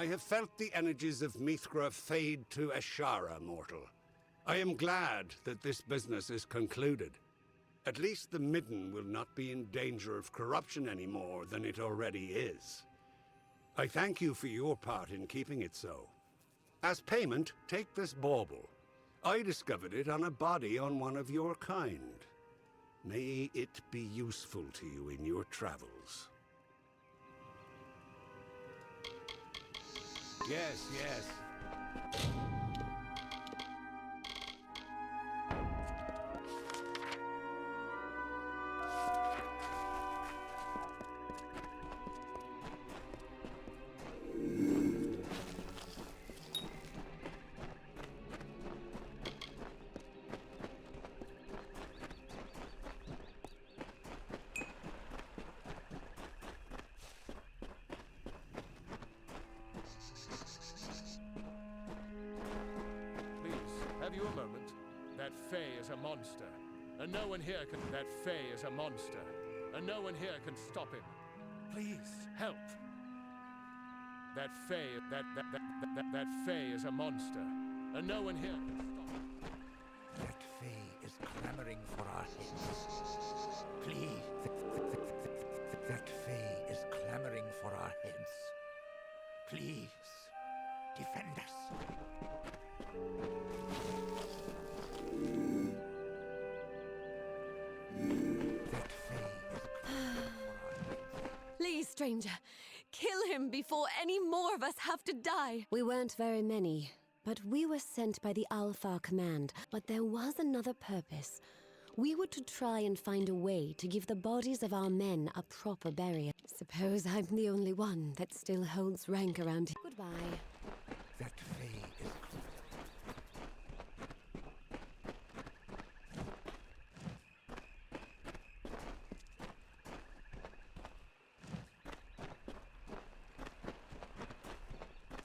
I have felt the energies of Mithra fade to Ashara, mortal. I am glad that this business is concluded. At least the Midden will not be in danger of corruption any more than it already is. I thank you for your part in keeping it so. As payment, take this bauble. I discovered it on a body on one of your kind. May it be useful to you in your travels. Yes, yes. Have you a moment? That Fae is a monster, and no one here can... That Fae is a monster, and no one here can stop him. Please, help. That Fae... That Fae is a monster, and no one here can stop him. That Fae is clamoring for our heads. Please. That Fae is clamoring for our heads. Please, defend us. Please, stranger, kill him before any more of us have to die. We weren't very many, but we were sent by the Alpha Command. But there was another purpose. We were to try and find a way to give the bodies of our men a proper burial. Suppose I'm the only one that still holds rank around here. Goodbye. That Fae is...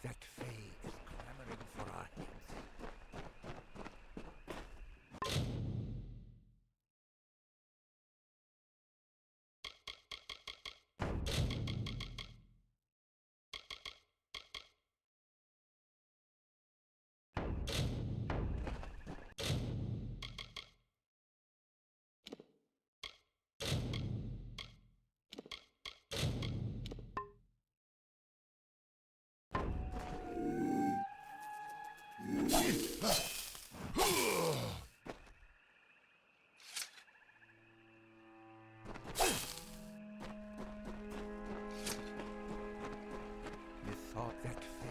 That Fae is clamoring for our heads. Methought that Fae...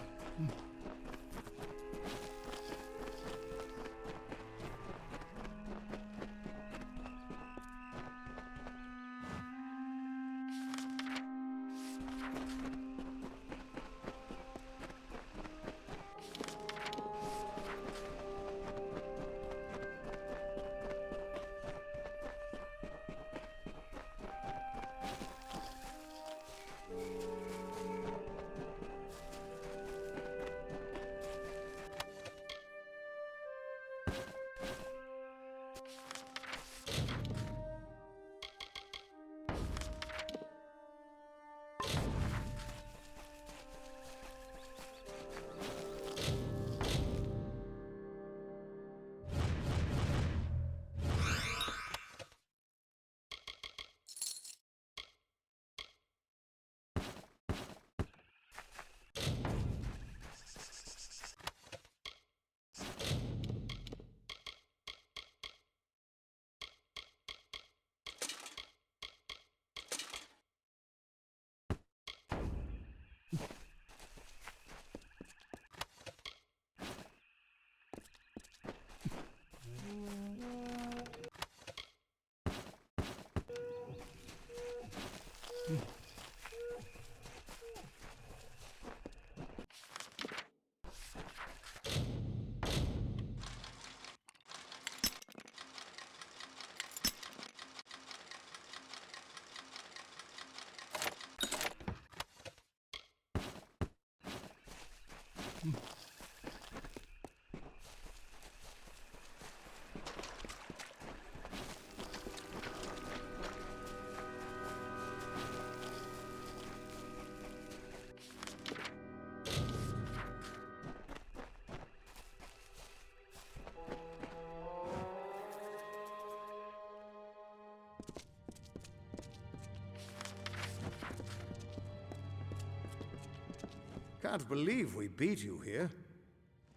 Can't believe we beat you here.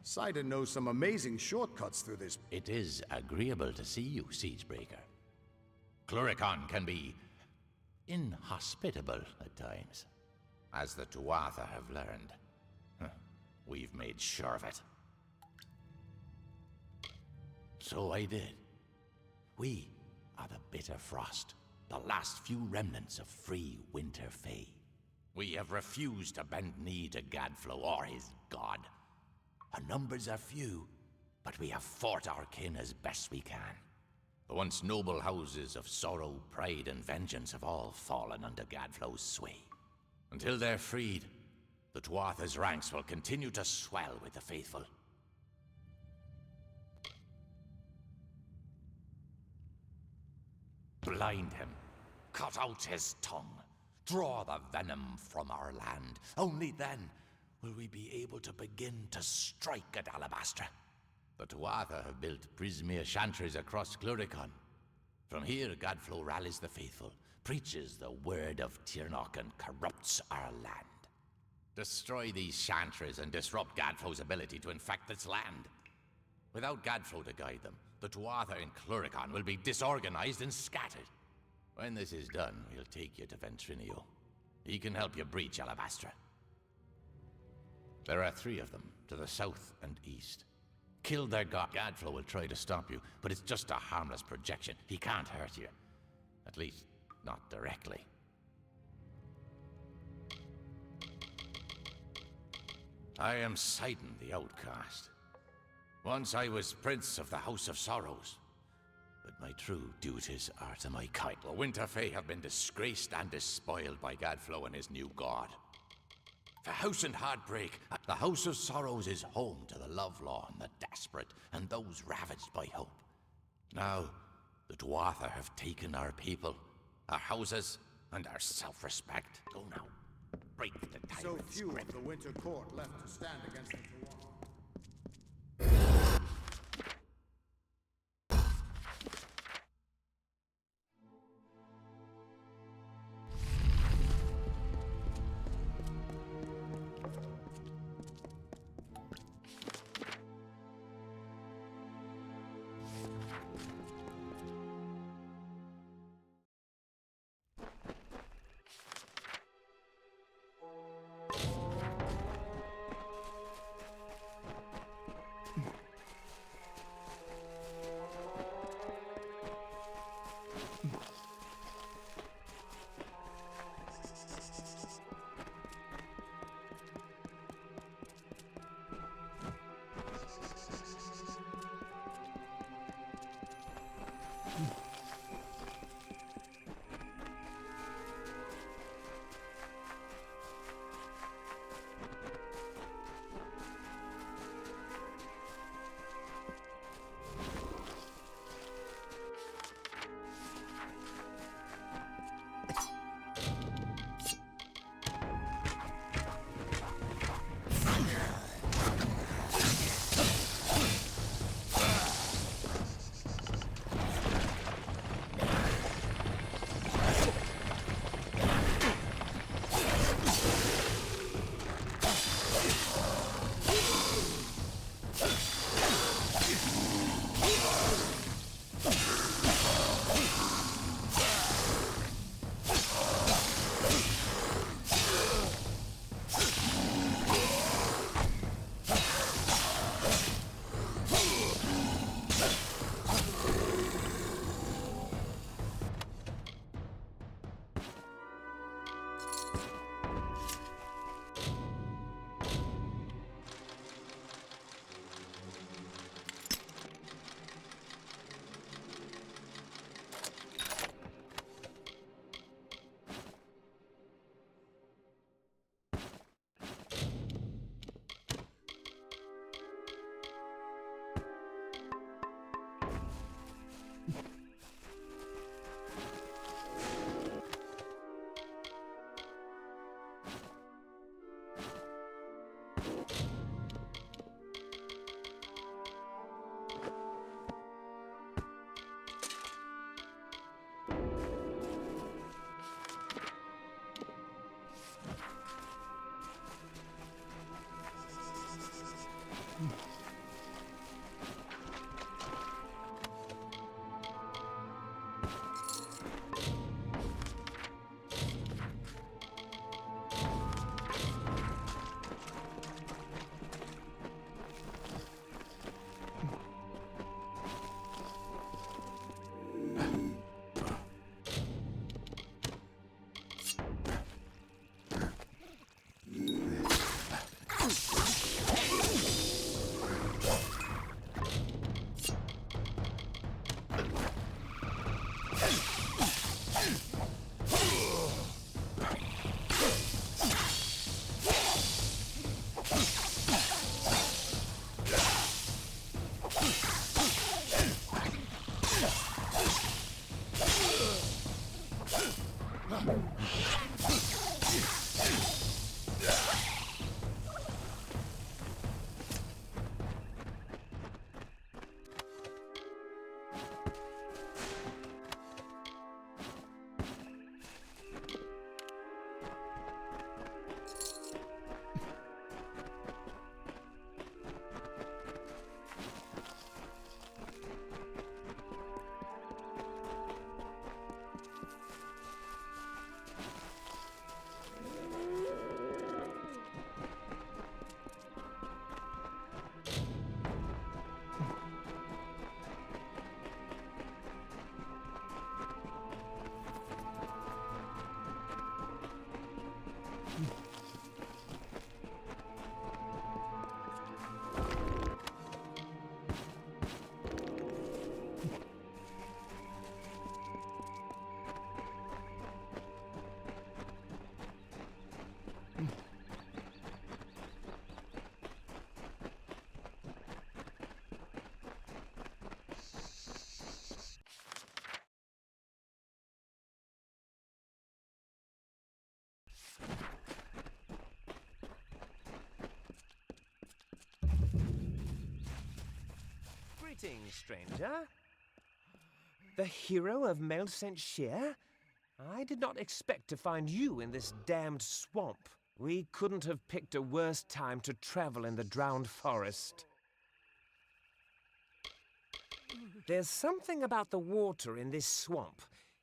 Sidon knows some amazing shortcuts through this. It is agreeable to see you, Siegebreaker. Cluricon can be inhospitable at times, as the Tuatha have learned. We've made sure of it. So I did. We are the Bitter Frost, the last few remnants of free Winter Fae. We have refused to bend knee to Gadflow or his god. Our numbers are few, but we have fought our kin as best we can. The once noble houses of Sorrow, Pride, and Vengeance have all fallen under Gadflow's sway. Until they're freed, the Tuatha's ranks will continue to swell with the faithful. Blind him, cut out his tongue, draw the venom from our land. Only then will we be able to begin to strike at Alabastra. The Tuatha have built Prismere chantries across Cluricon. From here, Gadflow rallies the faithful, preaches the word of Tirnoch, and corrupts our land. Destroy these chantries and disrupt Gadflow's ability to infect its land. Without Gadflow to guide them, the Tuatha in Cluricon will be disorganized and scattered. When this is done, we'll take you to Ventrinio. He can help you breach Alabastra. There are 3 of them, to the south and east. Kill their god. Gadflow will try to stop you, but it's just a harmless projection. He can't hurt you. At least, not directly. I am Sidon the Outcast. Once I was Prince of the House of Sorrows, but my true duties are to my kind. The Winter Fae have been disgraced and despoiled by Gadflow and his new god. For House and Heartbreak, the House of Sorrows is home to the lovelorn, the desperate, and those ravaged by hope. Now, the Tuatha have taken our people, our houses, and our self-respect. Go now. Break the tyrant's So few grip. of the Winter Court left to stand against the Tuatha. Greetings, stranger. The hero of Melcent Shear? I did not expect to find you in this damned swamp. We couldn't have picked a worse time to travel in the drowned forest. There's something about the water in this swamp.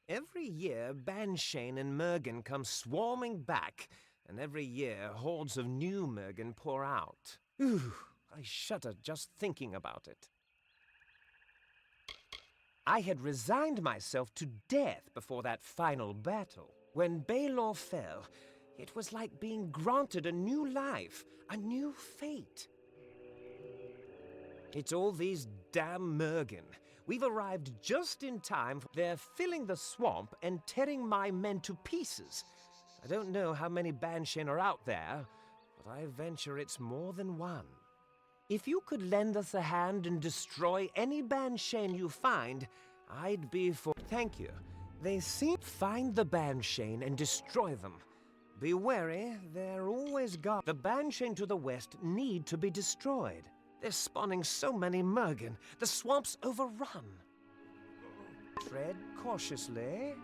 Every year, Banshane and Mergen come swarming back, and every year, hordes of new Mergen pour out. Ooh, I shudder just thinking about it. I had resigned myself to death before that final battle. When Baelor fell, it was like being granted a new life, a new fate. It's all these damn Mergen. We've arrived just in time. They're filling the swamp and tearing my men to pieces. I don't know how many Banshane are out there, but I venture it's more than one. If you could lend us a hand and destroy any Banshane you find, I'd be for— Thank you. They seem— Find the Banshane and destroy them. Be wary, they're always gone. The Banshane to the west need to be destroyed. They're spawning so many Mergen. The swamp's overrun. Tread cautiously.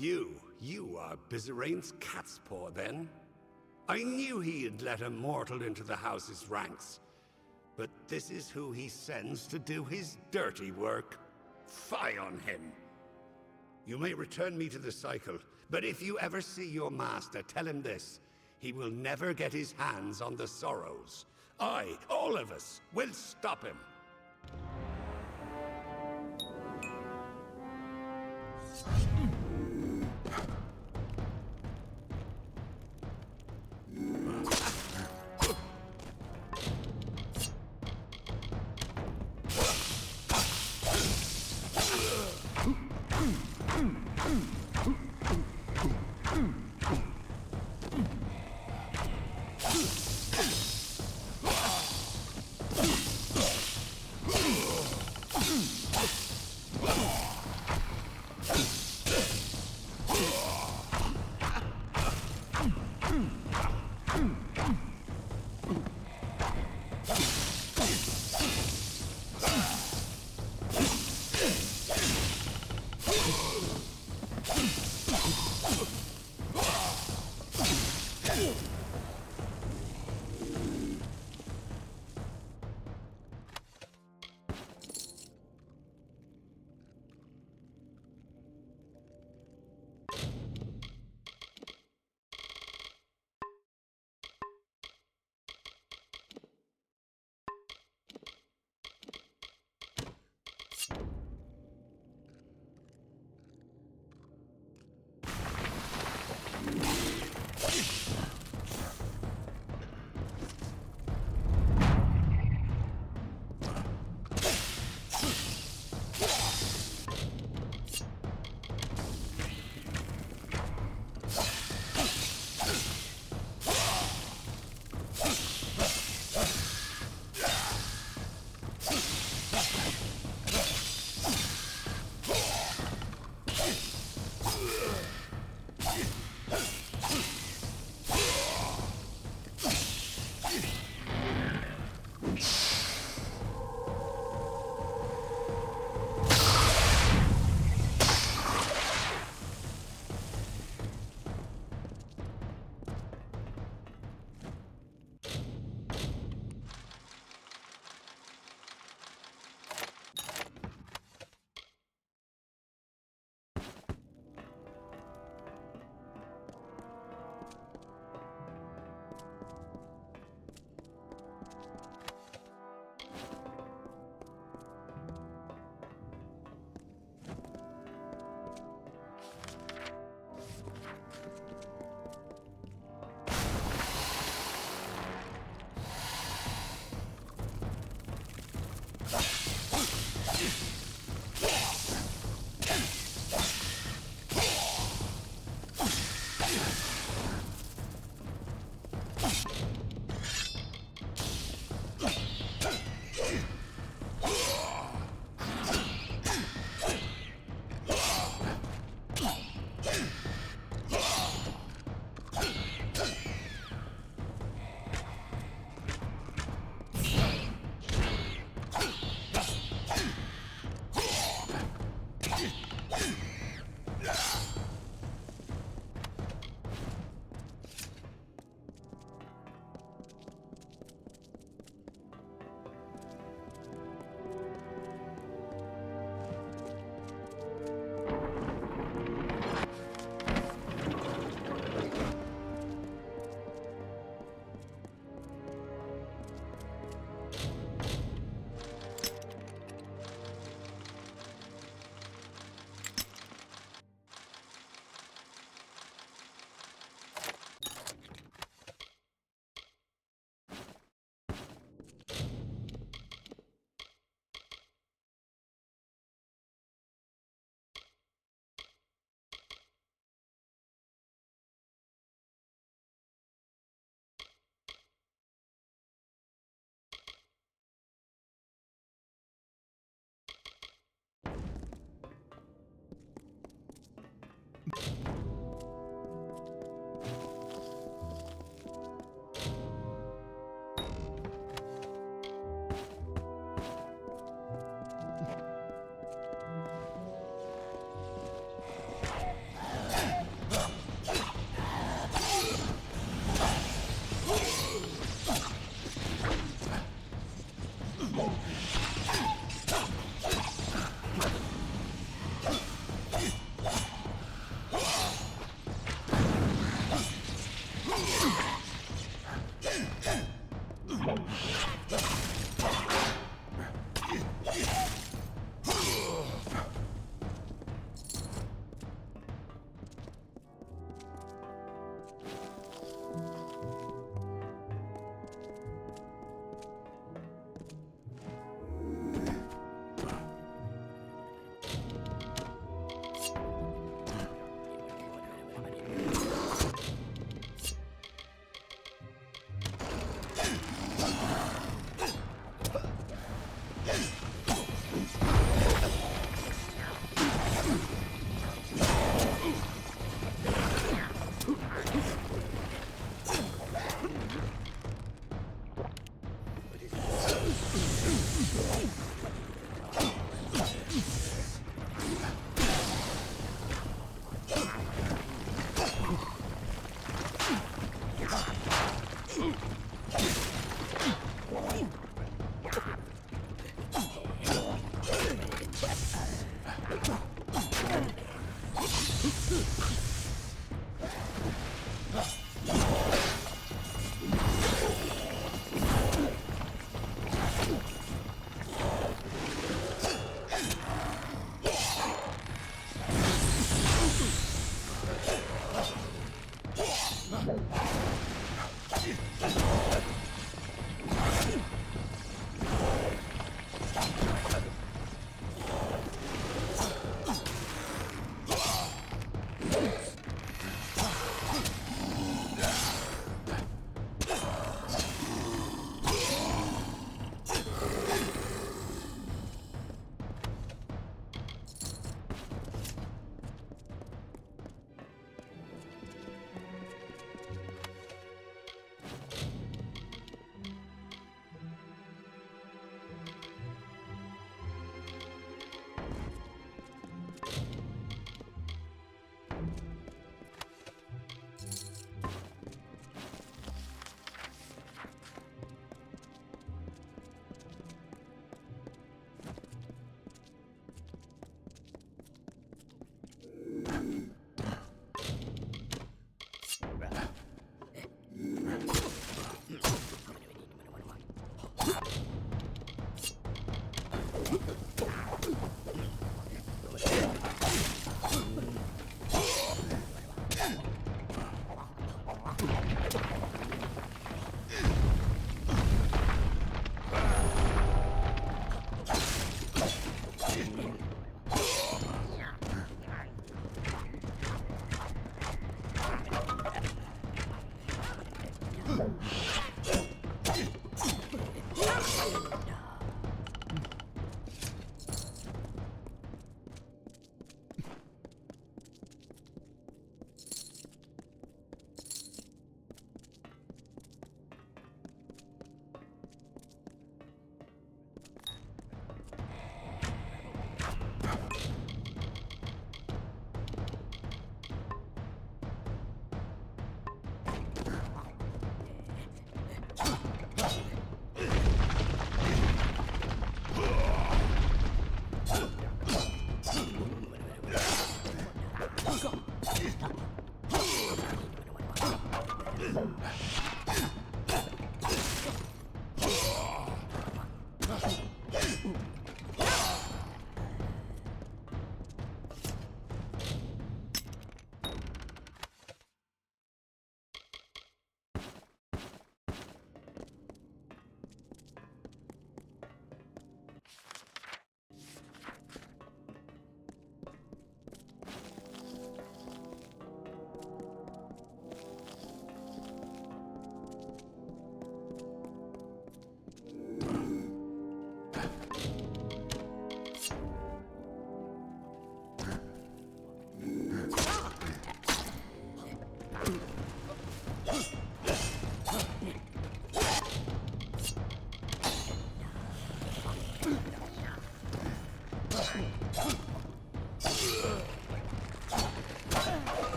You are Bizerane's cat's paw, then? I knew he had let a mortal into the house's ranks. But this is who he sends to do his dirty work. Fie on him! You may return me to the cycle, but if you ever see your master, tell him this. He will never get his hands on the Sorrows. All of us, will stop him.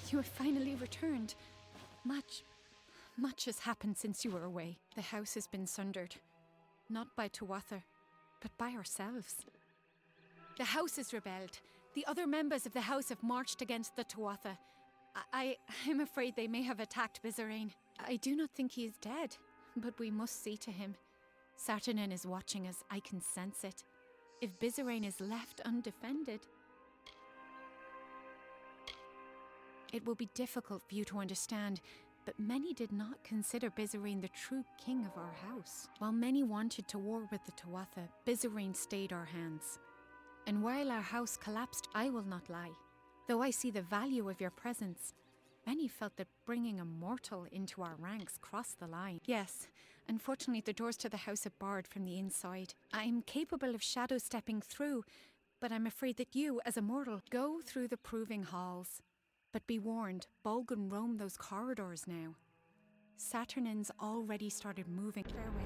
You have finally returned. Much has happened since you were away. The house has been sundered. Not by Tuatha, but by ourselves. The house has rebelled. The other members of the house have marched against the Tuatha. I'm afraid they may have attacked Bizarane. I do not think he is dead, but we must see to him. Saturnin is watching us. I can sense it. If Bizarane is left undefended, it will be difficult for you to understand, but many did not consider Bizarane the true king of our house. While many wanted to war with the Tuatha, Bizarane stayed our hands. And while our house collapsed, I will not lie. Though I see the value of your presence, many felt that bringing a mortal into our ranks crossed the line. Yes, unfortunately the doors to the house are barred from the inside. I am capable of shadow stepping through, but I'm afraid that you, as a mortal, go through the proving halls. But be warned, Bolgun roam those corridors now. Saturnin's already started moving. Farewell.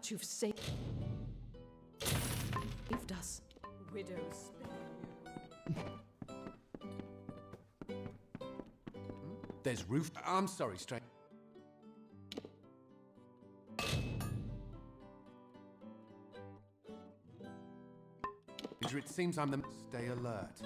But you've saved us. Widows spare you. There's roof. I'm sorry, Strange. It seems I'm the. Stay alert.